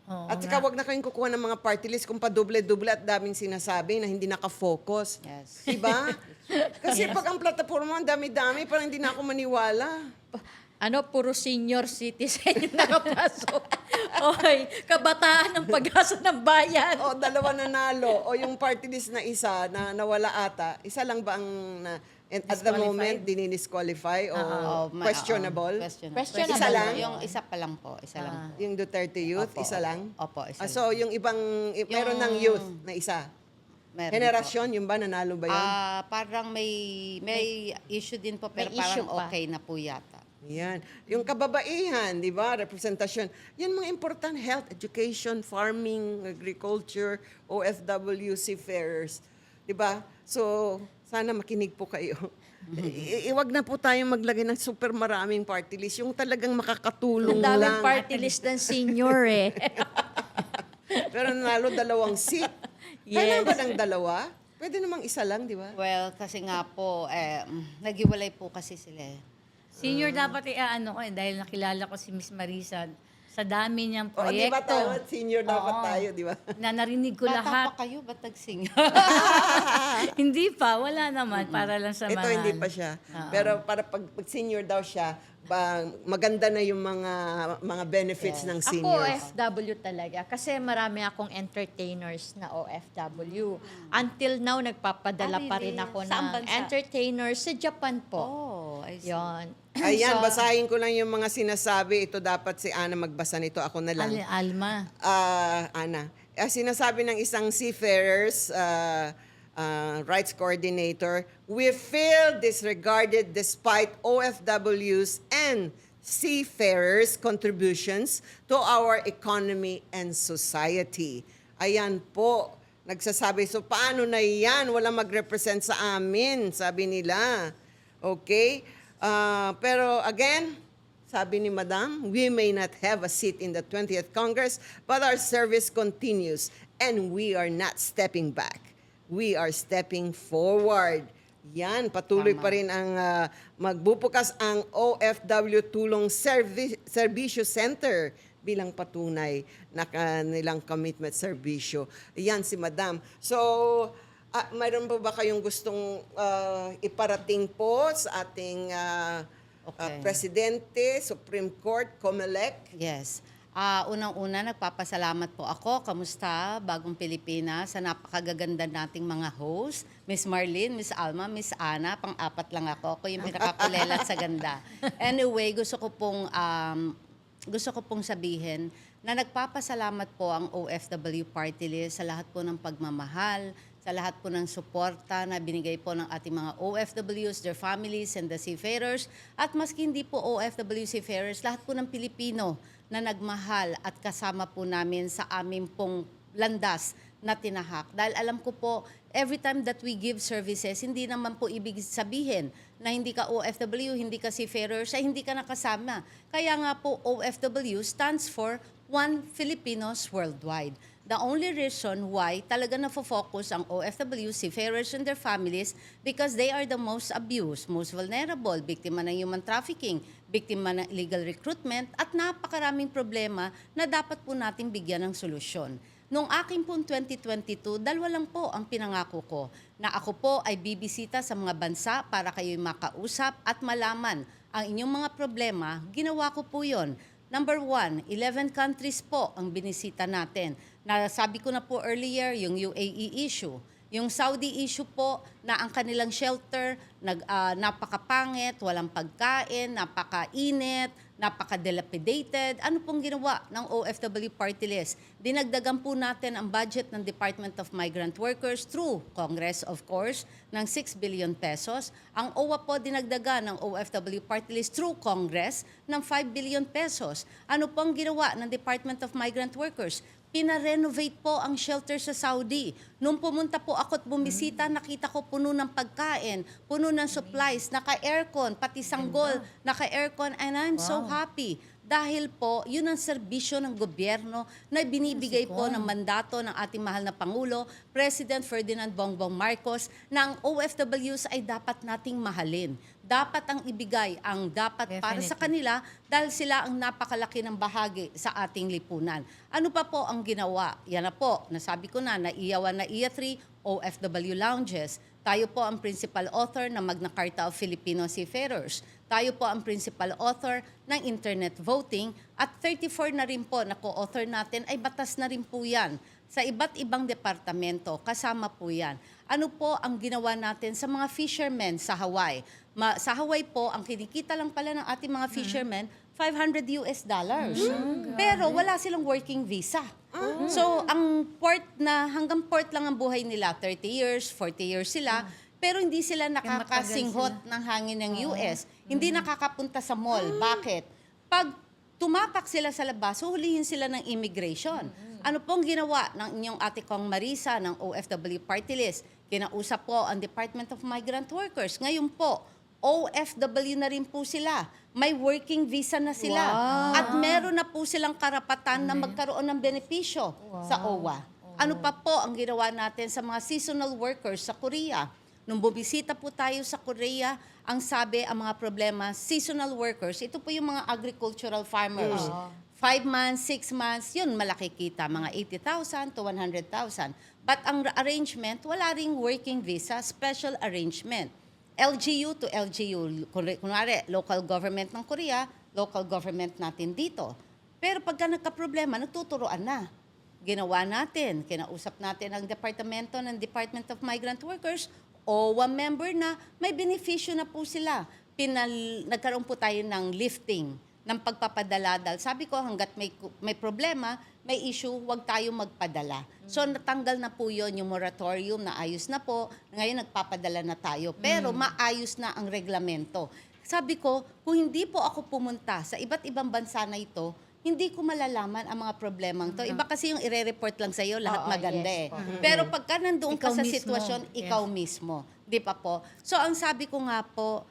Oo At saka wag na kayong kukuha ng mga party list kung padoble-doble at daming sinasabi na hindi nakafocus. Yes. Diba? Kasi pag ang plataforma ang dami-dami, parang hindi na ako maniwala. Puro senior citizen yung nakapasok. Okay, kabataan ng pag-asa ng bayan. O, dalawa nanalo. O yung party list na isa na nawala ata, isa lang ba ang at the moment dinisqualify o questionable? Questionable. Isa lang? Yung isa pa lang po. Isa lang po. Yung Duterte Youth, Opo, isa lang? Opo, isa So yung ibang, meron ng youth na isa? Meron Generasyon, yung ba, nanalo ba yun? Parang may issue din po, pero May issue parang pa. okay na po yata. Yan. Yung kababaihan, di ba? Representasyon. Yan mga important health, education, farming, agriculture, OFW, seafarers. Di ba? So, sana makinig po kayo. Iwag na po tayong maglagay ng super maraming party list. Yung talagang makakatulong Ang daming lang. party list ng senior eh. Pero nanalo 2 seat. Kailangan ba ng 2? Pwede namang isa lang, di ba? Well, kasi nga po, naghiwalay po kasi sila eh. Senior dapat ano ko dahil nakilala ko si Miss Marisa sa dami niyang O, di ba proyekto. tayo? Senior dapat Oo. tayo, di ba? Na narinig ko Bata lahat. pa kayo, ba't nag-sing? Hindi pa, wala naman. Para lang sa Ito mga... hindi pa siya. Pero para pag senior daw siya, maganda na yung mga benefits ng Ako seniors. OFW talaga kasi marami akong entertainers na OFW. Until now, nagpapadala pa rin really? ako Saan ng bansa? entertainers sa Japan po. Oh, I see. Yon. Ayan, So, basahin ko lang yung mga sinasabi. Ito dapat si Ana magbasa nito. Ako na lang. Alma. Ana. Sinasabi ng isang seafarers rights coordinator, we feel disregarded despite OFWs and seafarers' contributions to our economy and society. Ayan po, nagsasabi. So paano na yan? Walang mag-represent sa amin, sabi nila. Okay? Pero again, sabi ni Madam, we may not have a seat in the 20th Congress, but our service continues and we are not stepping back. We are stepping forward. Yan, patuloy pa rin ang magbubukas ang OFW Tulong Serbisyo Center bilang patunay na kanilang commitment serbisyo. Yan si Madam. So, mayroon po ba kayong gustong iparating po sa ating Presidente, Supreme Court, COMELEC? Yes. Unang-una, nagpapasalamat po ako. Kamusta, Bagong Pilipinas, sa napakagaganda nating mga host. Miss Marlene, Miss Alma, Miss Ana, pang-apat lang ako. Ako yung pinakakulelat sa ganda. Anyway, gusto ko pong sabihin na nagpapasalamat po ang OFW Party List sa lahat po ng pagmamahal, sa lahat po ng suporta na binigay po ng ating mga OFWs, their families, and the seafarers. At maski hindi po OFW seafarers, lahat po ng Pilipino na nagmahal at kasama po namin sa aming pong landas na tinahak. Dahil alam ko po, every time that we give services, hindi naman po ibig sabihin na hindi ka OFW, hindi ka seafarer, ay hindi ka nakasama. Kaya nga po, OFW stands for One Filipinos Worldwide. The only reason why talaga na-focus ang OFW, seafarers and their families, because they are the most abused, most vulnerable, biktima ng human trafficking, biktima ng illegal recruitment, at napakaraming problema na dapat po natin bigyan ng solusyon. Noong aking pong 2022, 2 lang po ang pinangako ko na ako po ay bibisita sa mga bansa para kayo'y makausap at malaman ang inyong mga problema. Ginawa ko po yon. Number 1, 11 countries po ang binisita natin. Sabi ko na po earlier, yung UAE issue. Yung Saudi issue po na ang kanilang shelter napakapangit, walang pagkain, napakainit, napaka-dilapidated. Ano pong ginawa ng OFW Party List? Dinagdagan po natin ang budget ng Department of Migrant Workers through Congress, of course, ng 6 billion pesos. Ang OWA po dinagdagan ng OFW Party List through Congress ng 5 billion pesos. Ano pong ginawa ng Department of Migrant Workers? Pina-renovate po ang shelter sa Saudi. Nung pumunta po ako at bumisita, nakita ko puno ng pagkain, puno ng supplies, naka-aircon, pati sanggol, naka-aircon, and I'm so happy. Dahil po, yun ang serbisyo ng gobyerno na binibigay po ng mandato ng ating mahal na Pangulo, President Ferdinand Bongbong Marcos, na ang OFWs ay dapat nating mahalin. Dapat ang ibigay ang dapat para sa kanila dahil sila ang napakalaki ng bahagi sa ating lipunan. Ano pa po ang ginawa? Yan na po, nasabi ko na IA 1 na IA 3, OFW lounges. Tayo po ang principal author ng Magna Carta of Filipino Seafarers. Tayo po ang principal author ng internet voting at 34 na rin po na co-author natin ay batas na rin po yan. Sa iba't ibang departamento, kasama po yan. Ano po ang ginawa natin sa mga fishermen sa Hawaii? Sa Hawaii po, ang kinikita lang pala ng ating mga fishermen, $500. Pero wala silang working visa. So, ang port na, hanggang port lang ang buhay nila, 30 years, 40 years sila, pero hindi sila nakakasinghot ng hangin ng US. Hindi nakakapunta sa mall. Bakit? Pag tumapak sila sa labas, huhulihin sila ng immigration. Ano pong ginawa ng inyong ate Kong Marisa ng OFW Party List? Kinausap po ang Department of Migrant Workers. Ngayon po, OFW na rin po sila. May working visa na sila. At meron na po silang karapatan na magkaroon ng benepisyo sa OWA. Ano pa po ang ginawa natin sa mga seasonal workers sa Korea? Nung bumisita po tayo sa Korea, ang sabi, ang mga problema, seasonal workers, ito po yung mga agricultural farmers. 5 months, 6 months, yun malaki kita, mga 80,000 to 100,000. But ang arrangement, wala ring working visa, special arrangement. LGU to LGU, kunwari, local government ng Korea, local government natin dito. Pero pagka nagka-problema, nagtuturoan na. Ginawa natin, kinausap natin ang departamento ng Department of Migrant Workers, OWA member na, may benepisyo na po sila. Nagkaroon po tayo ng lifting, ng pagpapadala. Dahil sabi ko, hanggat may problema, may issue, huwag tayo magpadala. So natanggal na po yun, yung moratorium na ayos na po. Ngayon nagpapadala na tayo. Pero maayos na ang reglamento. Sabi ko, kung hindi po ako pumunta sa iba't ibang bansa na ito, hindi ko malalaman ang mga problemang to. Iba kasi yung ire-report lang sa'yo, lahat maganda eh. Pero pagka nandoon ka Ikaw sa mismo. sitwasyon, ikaw mismo. Di pa po? So ang sabi ko nga po,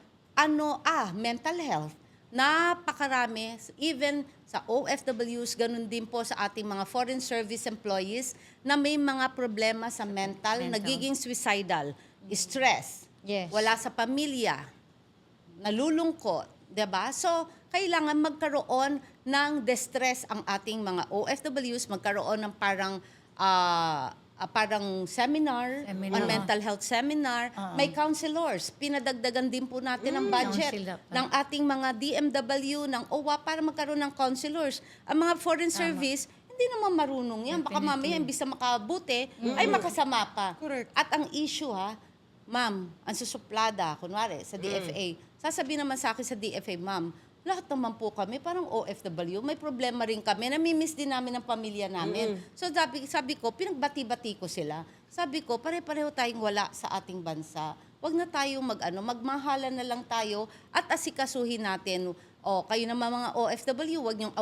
mental health. Napakarami, even sa OFWs, ganun din po sa ating mga foreign service employees na may mga problema sa mental. Nagiging suicidal, stress, wala sa pamilya, nalulungkot, 'di ba? So, kailangan magkaroon ng distress ang ating mga OFWs, magkaroon ng parang seminar, on mental health seminar. May counselors. Pinadagdagan din po natin ang budget ng ating mga DMW, ng OWA para magkaroon ng counselors. Ang mga foreign service, hindi naman marunong yan. Baka mamaya, imbis na makabuti, ay makasama pa. Correct. At ang issue ma'am, ang susuplada, kunwari, sa DFA, sasabihin naman sa akin sa DFA, ma'am, lahat naman po kami, parang OFW, may problema rin kami, namimiss din namin ang pamilya namin. So sabi ko, pinagbati-bati ko sila. Sabi ko, pare-pareho tayong wala sa ating bansa. Huwag na tayong magmahalan na lang tayo at asikasuhin natin. Kayo naman mga OFW, huwag niyong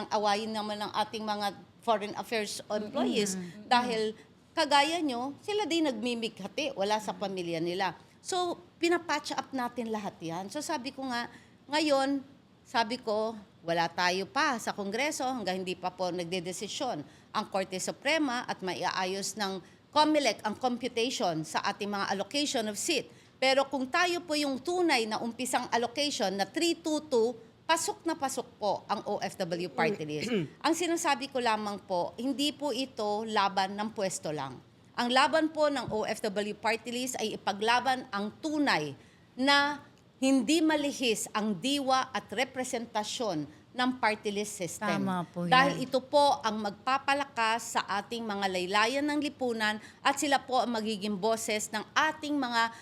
awayin naman ng ating mga foreign affairs employees. Dahil kagaya nyo, sila din nagmimighati, wala sa pamilya nila. So, pinapatch up natin lahat yan. So sabi ko nga, ngayon, sabi ko, wala tayo pa sa Kongreso hanggang hindi pa po nagdedesisyon ang Korte Suprema at maiaayos ng COMELEC ang computation sa ating mga allocation of seat. Pero kung tayo po yung tunay na umpisang allocation na 322, pasok na pasok po ang OFW party list. Ang sinasabi ko lamang po, hindi po ito laban ng pwesto lang. Ang laban po ng OFW party list ay ipaglaban ang tunay na hindi malihis ang diwa at representasyon ng party list system. Tama po yan. Dahil ito po ang magpapalakas sa ating mga laylayan ng lipunan at sila po ang magiging boses ng ating mga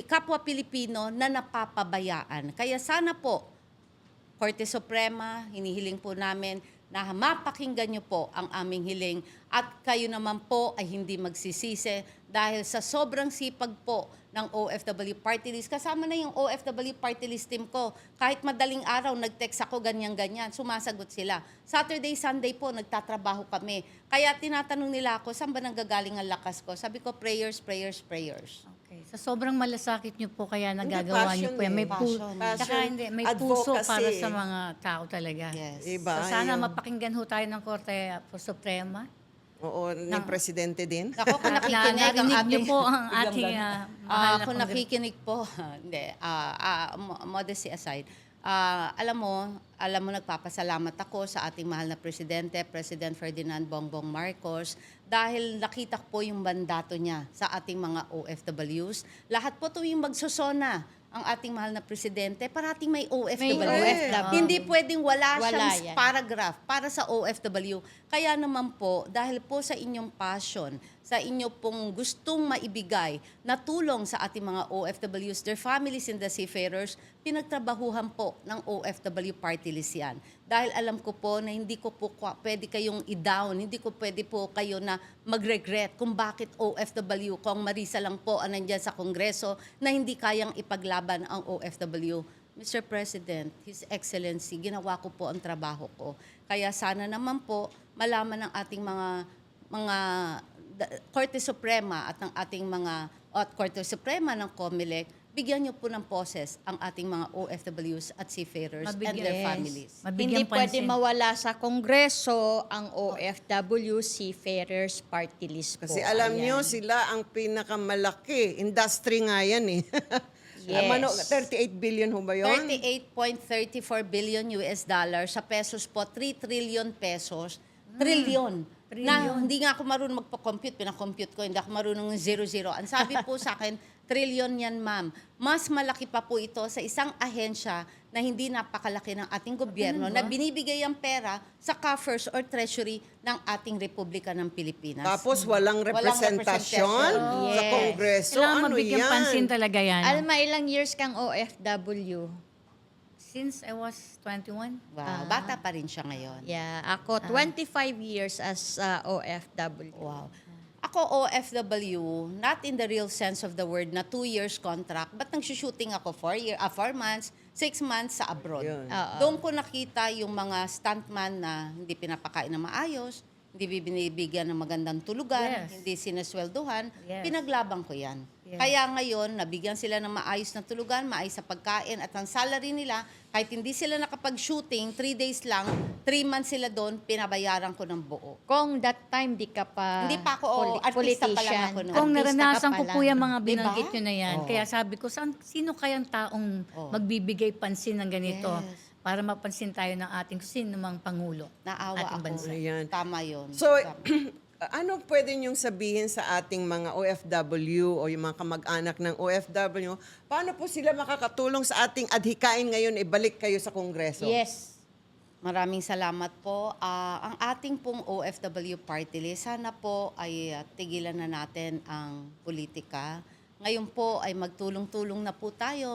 kapwa Pilipino na napapabayaan. Kaya sana po, Korte Suprema, hinihiling po namin na mapakinggan niyo po ang aming hiling at kayo naman po ay hindi magsisisi dahil sa sobrang sipag po ng OFW Party List. Kasama na yung OFW Party List team ko. Kahit madaling araw, nag-text ako ganyan-ganyan, sumasagot sila. Saturday, Sunday po, nagtatrabaho kami. Kaya tinatanong nila ako, saan ba nanggagaling ang lakas ko? Sabi ko, prayers, prayers, prayers. Okay. Sa sobrang malasakit niyo po kaya nagagawa niyo passion po yan. May, eh. Passion. Tsaka hindi, may Advocacy. puso para sa mga tao talaga. Yes. Iba, So sana yun. mapakinggan ho tayo ng Korte Suprema. Oo, ng presidente din. Ako, kung nakikinig ang Narinig niyo ating... po ang ating mahal na kung Kongres- nakikinig po, hindi, modesty aside, alam mo, nagpapasalamat ako sa ating mahal na presidente, President Ferdinand Bongbong Marcos, dahil nakita ko po yung mandato niya sa ating mga OFWs. Lahat po tuwing magsosona ang ating mahal na presidente, parating may OFW. May OFW. Hindi pwedeng wala Wala siyang yan. paragraph para sa OFW. Kaya naman po, dahil po sa inyong passion, sa inyo pong gustong maibigay na tulong sa ating mga OFWs, their families and the seafarers, pinagtrabahuhan po ng OFW Party List yan. Dahil alam ko po na hindi ko po pwede kayong i-down, hindi ko pwede po kayo na mag-regret kung bakit OFW, kung Marisa lang po ang nandyan sa Kongreso na hindi kayang ipaglaban ang OFW. Mr. President, His Excellency, ginawa ko po ang trabaho ko. Kaya sana naman po malaman ng ating mga Korte Suprema at ng ating mga Korte Suprema ng COMELEC, bigyan niyo po ng poses ang ating mga OFWs at seafarers and their Yes. families. Hindi Mabigyan pwede pansin. mawala sa Kongreso ang OFW Seafarers Party List po. Kasi alam Ayan. nyo, sila ang pinakamalaki. Industry nga yan eh. Yes. 38 billion ho ba yun? 38.34 billion US dollars, sa pesos po 3 trillion pesos. Trillion. Na hindi nga ako marunong magpa-compute, pinakompute ko, hindi ako marunong ng 0-0. Ang sabi po sa akin, trillion yan, ma'am. Mas malaki pa po ito sa isang ahensya na hindi napakalaki ng ating gobyerno na binibigay ang pera sa coffers or treasury ng ating Republika ng Pilipinas. Tapos walang representasyon representasyon. sa Yes. Kongreso. Kailangan Ano mabigyan yan? pansin talaga yan. Alma, ilang years kang OFW? Since I was 21. Wow, bata pa rin siya ngayon. Yeah, ako 25 years as OFW. Wow. Ako OFW, not in the real sense of the word na 2 years contract, but nagsushooting ako 4 months, 6 months sa abroad. Yun. Doon ko nakita yung mga stuntman na hindi pinapakain na maayos, hindi binibigyan ng magandang tulugan, Yes. hindi sinasweldohan. Yes. Pinaglaban ko yan. Yes. Kaya ngayon, nabigyan sila ng maayos na tulugan, maayos sa pagkain, at ang salary nila, kahit hindi sila nakapag-shooting, 3 days lang, 3 months sila doon, pinabayaran ko ng buo. Kung that time di ka pa Hindi pa ako, artista pa lang ako noon. Kung Artista ka naranasan pa ko po lang. yung mga Diba? binanggit nyo na yan. Oo. Kaya sabi ko, sino kayang taong magbibigay pansin ng ganito Yes. para mapansin tayo ng ating sino mang pangulo Naawa ating ako. bansa. Ayan. Tama yun. So, Tama. ano pwede niyong sabihin sa ating mga OFW o yung mga kamag-anak ng OFW? Paano po sila makakatulong sa ating adhikain ngayon ibalik kayo sa Kongreso? Yes. Maraming salamat po. Ang ating pong OFW party list, sana po ay tigilan na natin ang politika. Ngayon po ay magtulong-tulong na po tayo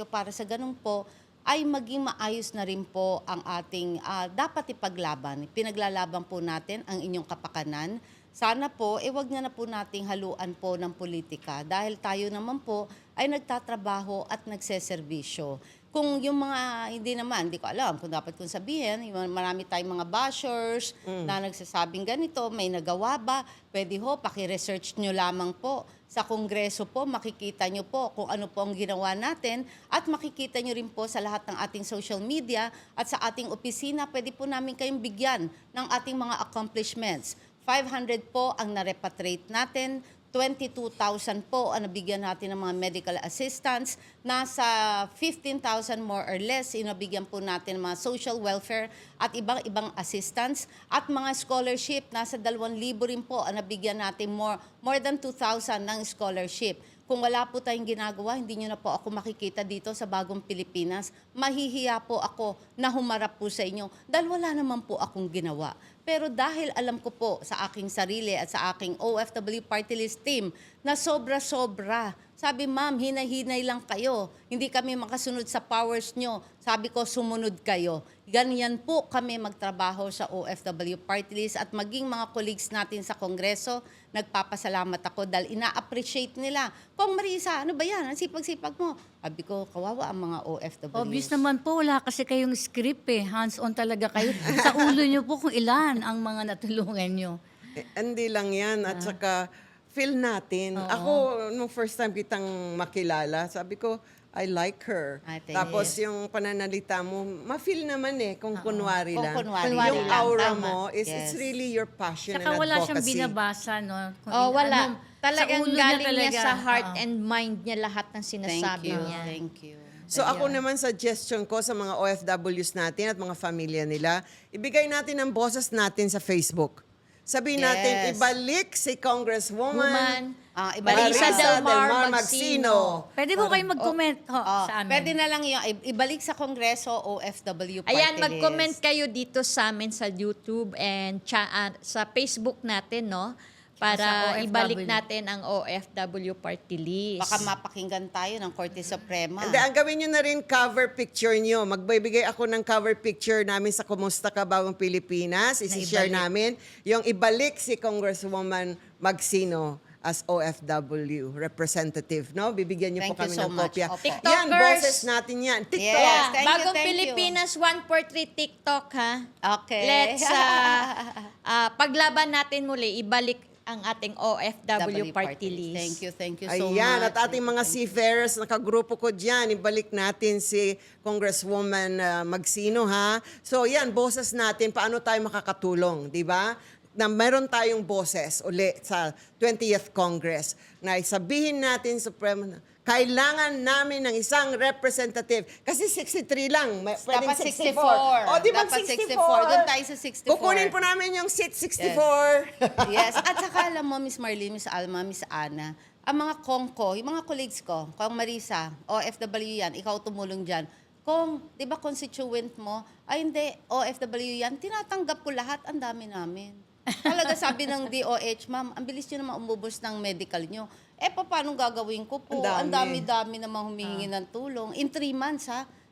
para sa ganun po ay maging maayos na rin po ang ating dapat ipaglaban. Pinaglalaban po natin ang inyong kapakanan. Sana po, wag na po nating haluan po ng politika dahil tayo naman po ay nagtatrabaho at nagseserbisyo. Kung yung mga, hindi ko alam kung dapat kong sabihin, yung marami tayong mga bashers na nagsasabing ganito, may nagawa ba? Pwede ho, paki-research nyo lamang po. Sa Kongreso po, makikita nyo po kung ano po ang ginawa natin at makikita nyo rin po sa lahat ng ating social media at sa ating opisina, pwede po namin kayong bigyan ng ating mga accomplishments. 500 po ang narepatriate natin, 22,000 po ang nabigyan natin ng mga medical assistance. Nasa 15,000 more or less, inabigyan po natin ng mga social welfare at ibang assistance. At mga scholarship, nasa 2,000 rin po ang nabigyan natin more than 2,000 ng scholarship. Kung wala po tayong ginagawa, hindi nyo na po ako makikita dito sa Bagong Pilipinas. Mahihiya po ako na humarap po sa inyo dahil wala naman po akong ginawa. Pero dahil alam ko po sa aking sarili at sa aking OFW Party List team na sobra-sobra Sabi, ma'am, hinay-hinay lang kayo. Hindi kami makasunod sa powers nyo. Sabi ko, sumunod kayo. Ganyan po kami magtrabaho sa OFW Party List at maging mga colleagues natin sa Kongreso. Nagpapasalamat ako dahil ina-appreciate nila. Kung Marisa, ano ba yan? Ang sipag-sipag mo. Sabi ko, kawawa ang mga OFWs. Obvious naman po, wala kasi kayong script eh. Hands-on talaga kayo. Sa ulo nyo po kung ilan ang mga natulungan nyo. Hindi lang yan. At saka, feel natin. Ako, nung first time kitang makilala, sabi ko, I like her. Ah, thank Tapos yung pananalita mo, ma-feel naman eh, kung kunwari Kung lang. kunwari Yung lang, aura tama. mo, is Yes. it's really your passion Saka and wala advocacy. siyang binabasa, no? Kung Oh, wala. sa Talagang ulo galing niya talaga. sa heart Oo. and mind niya lahat ng Thank sinasabi you. niya. Thank you. So ako naman, suggestion ko sa mga OFWs natin at mga pamilya nila, ibigay natin ang boses natin sa Facebook. Sabihin natin, Yes. ibalik si Congresswoman Ibalik Marisa sa- Del Mar Magsino. Pwede po kayo mag-comment Oh, sa amin. pwede na lang yun. Ibalik sa Kongreso OFW Party Ayan, List. mag-comment kayo dito sa amin sa YouTube and sa Facebook natin, no? Sa Para OFW. ibalik natin ang OFW Party List. Baka mapakinggan tayo ng Korte Suprema. Hindi, ang gawin nyo na rin cover picture nyo. Magbibigay ako ng cover picture namin sa Kumusta Ka Bagong Pilipinas. Isi-share namin yung ibalik si Congresswoman Magsino as OFW representative, no? Bibigyan niyo po Thank kami you so ng much. kopya. Opo. Yan, TikTokers. boses natin yan. TikTok. Yes. Yeah, Thank you, Bagong thank you. Pilipinas 143 TikTok, ha? Okay. Let's paglaban natin muli, ibalik ang ating OFW Party List. Thank you so much. Ayan, at ating mga seafarers, nakagrupo ko dyan, ibalik natin si Congresswoman Magsino, ha? So yan, boses natin, paano tayo makakatulong, di ba? Na meron tayong boses uli sa 20th Congress na sabihin natin Supreme na kailangan namin ng isang representative. Kasi 63 lang. Pwedeng Dapat 64. 64. O, di ba Dapat 64? 64. Doon tayo sa 64. Kukunin po namin yung seat 64. Yes. At saka alam mo, Miss Marlene, Miss Alma, Miss Ana, ang mga kongko, yung mga colleagues ko, Kong Marisa, OFW yan, ikaw tumulong dyan. Kung, di ba constituent mo, ay hindi, OFW yan, tinatanggap ko lahat, ang dami namin. Talaga sabi ng DOH, ma'am, ang bilis nyo naman umubos ng medical nyo. Paano gagawin ko po? Ang dami. Ang dami namang humihingi ng tulong. In 3 months,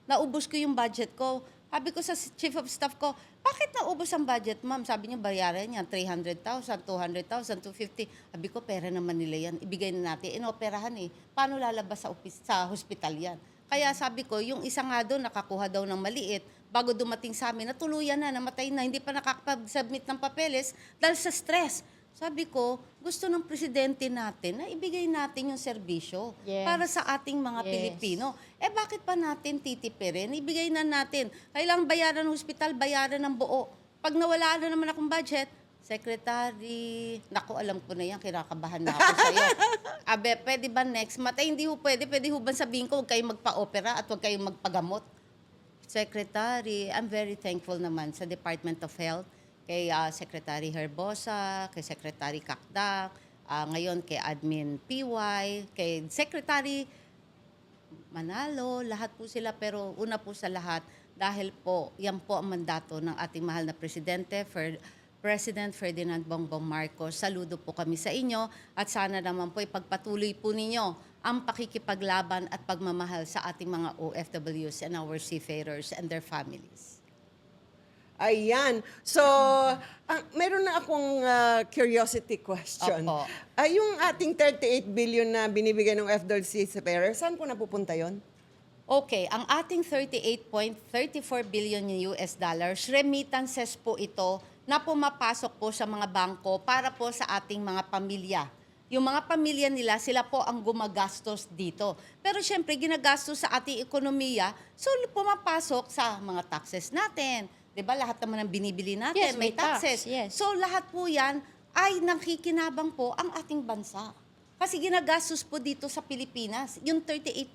naubos ko yung budget ko. Sabi ko sa chief of staff ko, bakit naubos ang budget, ma'am? Sabi niya, bayaran niya, 300,000, 200,000, 250. Sabi ko, pera naman nila yan. Ibigay na natin. Inoperahan eh. Paano lalabas sa hospital yan? Kaya sabi ko, yung isa nga doon, nakakuha daw ng maliit. Bago dumating sa amin, natuluyan na, namatay na, hindi pa nakakapag-submit ng papeles dahil sa stress. Sabi ko, gusto ng presidente natin na ibigay natin yung serbisyo Yes. para sa ating mga Yes. Pilipino. Bakit pa natin titipirin? Ibigay na natin. Kailangan bayaran ng hospital, bayaran ng buo. Pag nawala na naman akong budget, Secretary, naku, alam ko na yan, kinakabahan na ako sa'yo. Pwede ba next month? Hindi ho pwede. Pwede ho ba sabihin ko, huwag kayong magpa-opera at huwag kayong magpagamot? Secretary, I'm very thankful naman sa Department of Health, kay Secretary Herbosa, kay Secretary Kakdak, ngayon kay Admin PY, kay Secretary Manalo, lahat po sila. Pero una po sa lahat, dahil po, yan po ang mandato ng ating mahal na Presidente, President Ferdinand Bongbong Marcos. Saludo po kami sa inyo at sana naman po ipagpatuloy po ninyo ang pakikipaglaban at pagmamahal sa ating mga OFWs and our seafarers and their families. Ayan. So, meron na akong curiosity question. Opo. Yung ating 38 billion na binibigay ng FWC sa pera, saan po napupunta yon? Okay, ang ating 38.34 billion US dollars, remittances po ito na pumapasok po sa mga bangko para po sa ating mga pamilya. Yung mga pamilya nila, sila po ang gumagastos dito. Pero syempre, ginagastos sa ating ekonomiya, so pumapasok sa mga taxes natin. 'Di ba? Lahat naman ng binibili natin, Yes, may may tax, taxes. yes. So lahat po yan ay nakikinabang po ang ating bansa. Kasi ginagastos po dito sa Pilipinas, yung 38.34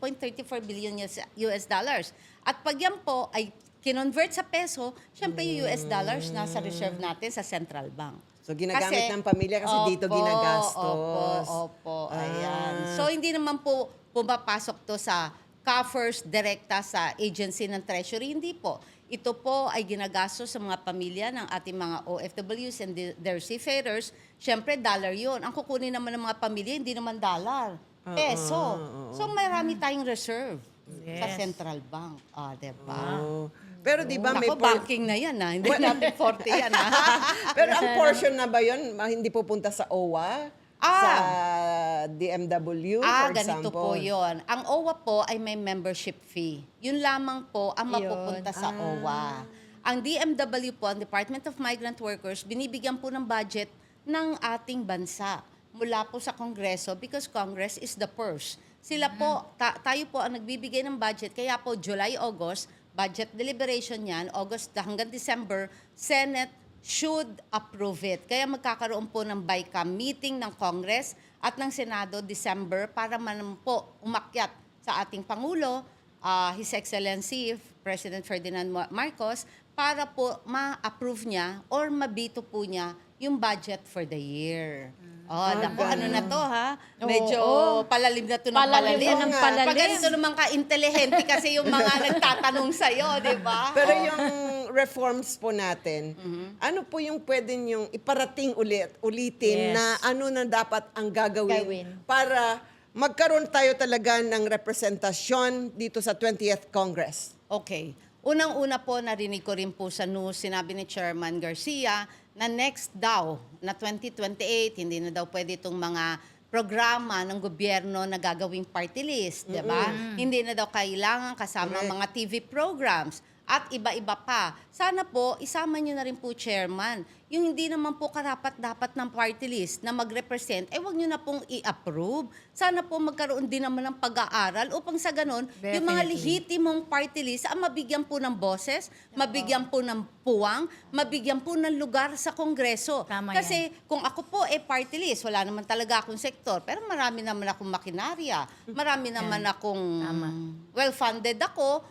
billion US dollars. At pag yan po ay kinonvert sa peso, syempre yung US dollars nasa reserve natin sa central bank. So, ginagamit ng pamilya kasi dito ginagastos. Opo, ayan. So, hindi naman po pumapasok to sa coffers direkta sa agency ng Treasury. Hindi po. Ito po ay ginagastos sa mga pamilya ng ating mga OFWs and their seafarers. Siyempre, dollar yun. Ang kukunin naman ng mga pamilya, hindi naman dollar. peso. So marami tayong reserve sa Yes. central bank. Diba? Oh. Pero di ba may Ako, banking na yan, Hindi natin 40 yan, Pero ang portion na ba yun, hindi pupunta sa OWA? Sa DMW, for ganito example? po yun. Ang OWA po ay may membership fee. Yun lamang po ang mapupunta sa OWA. Ang DMW po, ang Department of Migrant Workers, binibigyan po ng budget ng ating bansa mula po sa Kongreso because Congress is the purse. Sila po, tayo po ang nagbibigay ng budget. Kaya po, July, August, budget deliberation yan, August hanggang December, Senate should approve it. Kaya magkakaroon po ng BICAM meeting ng Congress at ng Senado December para man po umakyat sa ating Pangulo, His Excellency President Ferdinand Marcos, para po ma-approve niya or mabito po niya yung budget for the year. Naku, ano na to ha? Medyo palalim na to ng Palalim palalim. na ng palalim. Pag ganito naman ka-intelihente kasi yung mga nagtatanong sa'yo, di ba? Pero yung reforms po natin, ano po yung pwede niyong iparating ulitin Yes. na ano na dapat ang gagawin Gawin. para magkaroon tayo talaga ng representasyon dito sa 20th Congress? Okay. Unang-una po, narinig ko rin po sa news, sinabi ni Chairman Garcia na next daw, na 2028, hindi na daw pwede itong mga programa ng gobyerno na gagawing party list, di ba? Hindi na daw kailangan kasama Correct. mga TV programs at iba-iba pa. Sana po, isama nyo na rin po, Chairman, yung hindi naman po karapat-dapat ng party list na mag-represent, wag nyo na pong i-approve. Sana po magkaroon din naman ng pag-aaral upang sa ganon, yung mga Definitely. lehitimong party list ang mabigyan po ng boses, mabigyan po ng puwang, mabigyan po ng lugar sa Kongreso. Tama Kasi kung ako po party list, wala naman talaga akong sektor, pero marami naman akong makinarya, marami naman akong well-funded ako,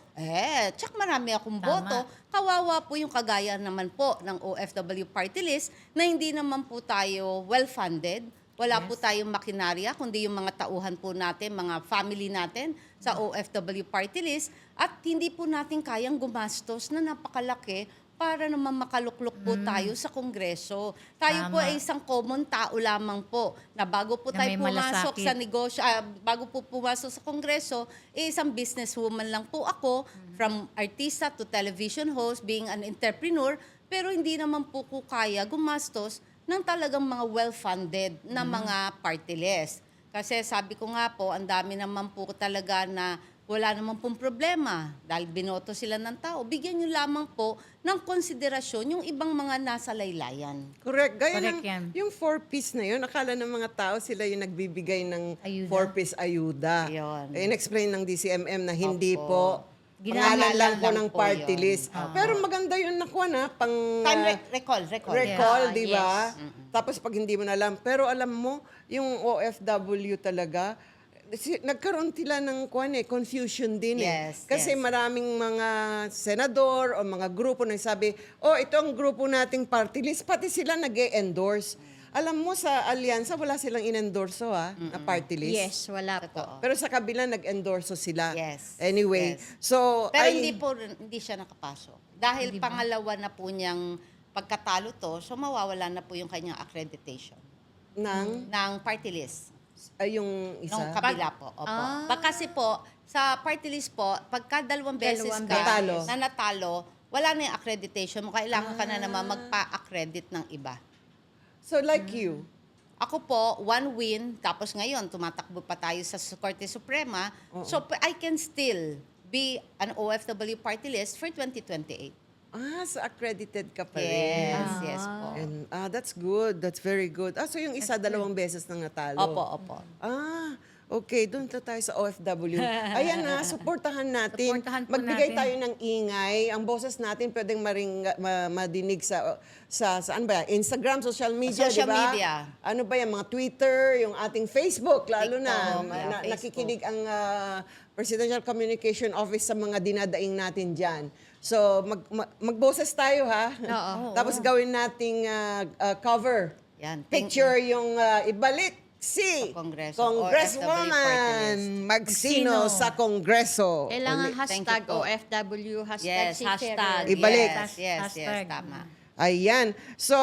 tsak marami akong Tama. boto, kawawa po yung kagaya naman po ng OFW party list na hindi naman po tayo well-funded, wala po tayong makinarya, kundi yung mga tauhan po natin, mga family natin sa OFW party list at hindi po natin kayang gumastos na napakalaki para naman makaluklok po tayo sa Kongreso. Tayo po Tama. ay isang common tao lamang po na bago po Na tayo may pumasok malasakit. sa negosyo, bago po pumasok sa Kongreso, isang businesswoman lang po ako, from artista to television host, being an entrepreneur, pero hindi naman po ko kaya gumastos ng talagang mga well-funded na mga party list. Kasi sabi ko nga po, ang dami naman po talaga na wala naman pong problema dahil binoto sila ng tao. Bigyan nyo lamang po ng konsiderasyon yung ibang mga nasa laylayan. Correct. Gaya Correct ng, yan. yung 4-piece na yun, akala ng mga tao sila yung nagbibigay ng Ayuda. 4-piece ayuda. Yun. In-explain ng DCMM na hindi Opo. po pangalan lang po lang ng po party yun. list. Pero maganda yun nakuha na, pang Recall. recall, Yeah. di ba? Yes. Tapos pag hindi mo na alam. Pero alam mo, yung OFW talaga, nagkaroon sila ng confusion din Yes, Kasi yes. maraming mga senador o mga grupo na sabi, ito ang grupo nating party list, pati sila nag-e-endorse. Alam mo, sa alyansa, wala silang in-endorso na party list. Yes, wala po. Totoo. Pero sa kabila, nag-endorso sila. Yes. Anyway, Yes. so... Pero ay- hindi siya nakapasok. Dahil pangalawa na po niyang pagkatalo to, so mawawala na po yung kanyang accreditation ng party list. Ay, yung isa. Nung kabila po. Opo. Kasi po, sa party list po, pagka dalawang beses Dalawang ka beses. na natalo, wala na yung accreditation mo. Kailangan ka na naman magpa-accredit ng iba. So like you, Ako po, one win, tapos ngayon, tumatakbo pa tayo sa Korte Suprema. So, I can still be an OFW party list for 2028. so accredited ka pa Yes, rin. yes po. And that's good. That's very good. So yung isa, dalawang beses nang natalo. Opo. Okay. Doon tayo sa OFW. Ayan na, supportahan natin. Supportahan po Magbigay natin. tayo ng ingay. Ang boses natin pwedeng madinig sa saan ba? Instagram, social media, Social di ba? media. Ano ba yan? Mga Twitter, yung ating Facebook, lalo na. TikTok, yeah, Facebook. Nakikinig ang Presidential Communication Office sa mga dinadaing natin dyan. So, magboses tayo, ha? Oo. Tapos gawin nating cover. Yan. Picture yung ibalik si Sa Kongreso. Congresswoman OFW party Magsino Magsino. sa Kongreso. Kailangan Uli. Thank hashtag you po. OFW, hashtag Yes, seafarer. hashtag. Ibalik. Yes, Hashtag. tama. Ayan. So,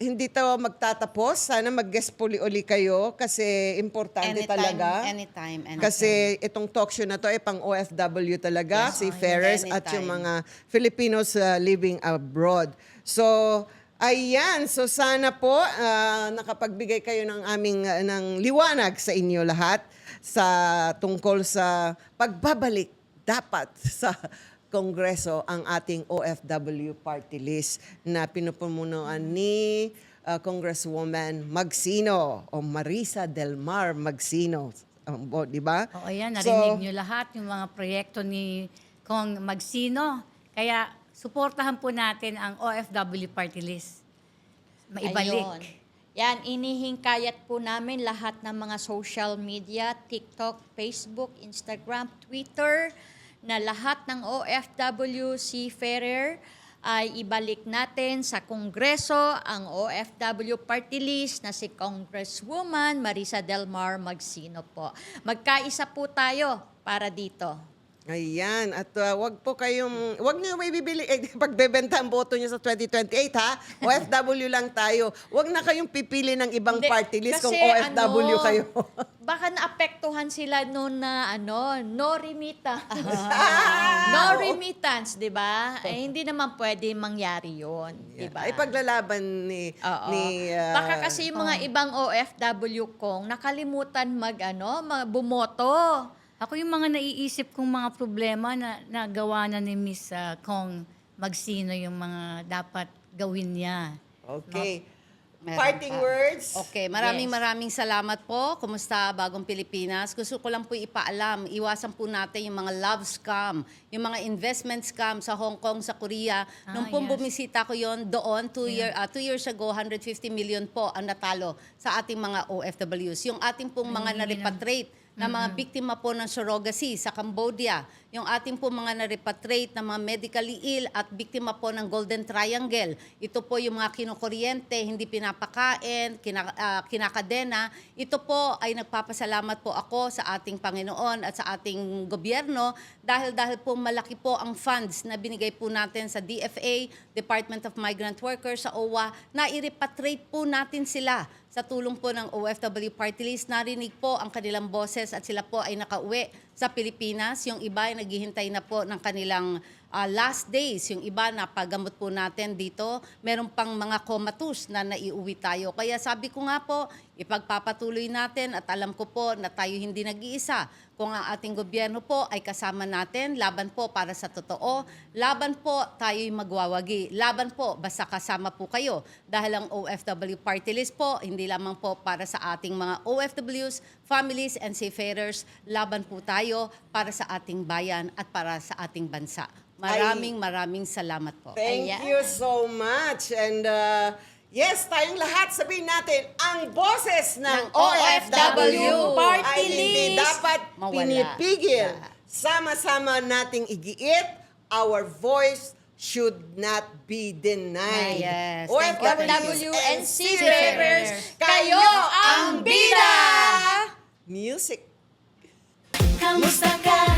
hindi to magtatapos. Sana mag-guest uli kayo kasi importante talaga. Anytime. Kasi itong talk show na to ay pang OFW talaga, seafarers at yung anytime. mga Filipinos living abroad. So, ayan. So sana po nakapagbigay kayo ng aming ng liwanag sa inyo lahat sa tungkol sa pagbabalik dapat sa Kongreso ang ating OFW party list na pinupumunuan ni Congresswoman Magsino o Marisa Del Mar Magsino. Di ba? Oo, ayan, narinig nyo lahat yung mga proyekto ni Kong Magsino. Kaya, suportahan po natin ang OFW party list. Maibalik. Ayun. Yan, inihingkayat po namin lahat ng mga social media, TikTok, Facebook, Instagram, Twitter, na lahat ng OFW seafarer ay ibalik natin sa Kongreso ang OFW party list na si Congresswoman Marisa Del Mar Magsino po. Magkaisa po tayo para dito. Ayan, at wag niyo may bibili, pagbebenta ang boto niyo sa 2028 ha. OFW lang tayo. Wag na kayong pipili ng ibang Hindi, party list kung kasi OFW kayo. Baka naapektuhan sila noon na no remittance. No remittance, 'di ba? Eh hindi naman pwede mangyari 'yon, 'di ba? Ay paglalaban ni Oo. oh. Baka kasi yung mga ibang OFW kong nakalimutan bumoto. Ako yung mga naiisip kong mga problema na nagawa na ni Miss Kong Magsino yung mga dapat gawin niya. Okay. Meron Parting pa. words. Okay, maraming salamat po. Kumusta Bagong Pilipinas? Gusto ko lang po ipaalam, iwasan po natin yung mga love scam, yung mga investment scam sa Hong Kong, sa Korea. Nung pong yes. bumisita ko yon doon, 2 years ago, 150 million po ang natalo sa ating mga OFWs. Yung ating pong mga na-repatriate na mga biktima po ng surrogacy sa Cambodia, yung ating po mga na-repatriate na mga medically ill at biktima po ng Golden Triangle. Ito po yung mga kinukuryente, hindi pinapakain, kinakadena. Ito po ay nagpapasalamat po ako sa ating Panginoon at sa ating gobyerno dahil po malaki po ang funds na binigay po natin sa DFA, Department of Migrant Workers, sa OWA, na i-repatriate po natin sila. Sa tulong po ng OFW Party List, narinig po ang kanilang boses at sila po ay nakauwi sa Pilipinas. Yung iba ay naghihintay na po ng kanilang last days. Yung iba na paggamot po natin dito, meron pang mga comatose na naiuwi tayo. Kaya sabi ko nga po, ipagpapatuloy natin at alam ko po na tayo hindi nag-iisa. Kung ang ating gobyerno po ay kasama natin, laban po para sa totoo, laban po tayo'y magwawagi, laban po basta kasama po kayo. Dahil ang OFW Party List po, hindi lamang po para sa ating mga OFWs, families and seafarers, laban po tayo para sa ating bayan at para sa ating bansa. Maraming salamat po. Thank Ayan. you so much. And yes, tayong lahat sabihin natin, ang boses ng OFW Party ay hindi List dapat mawala. pinipigil. Sama-sama nating igiit, our voice should not be denied. Yes, thank you. OFW and seafarers, kayo ang bida! Music. Kamusta ka?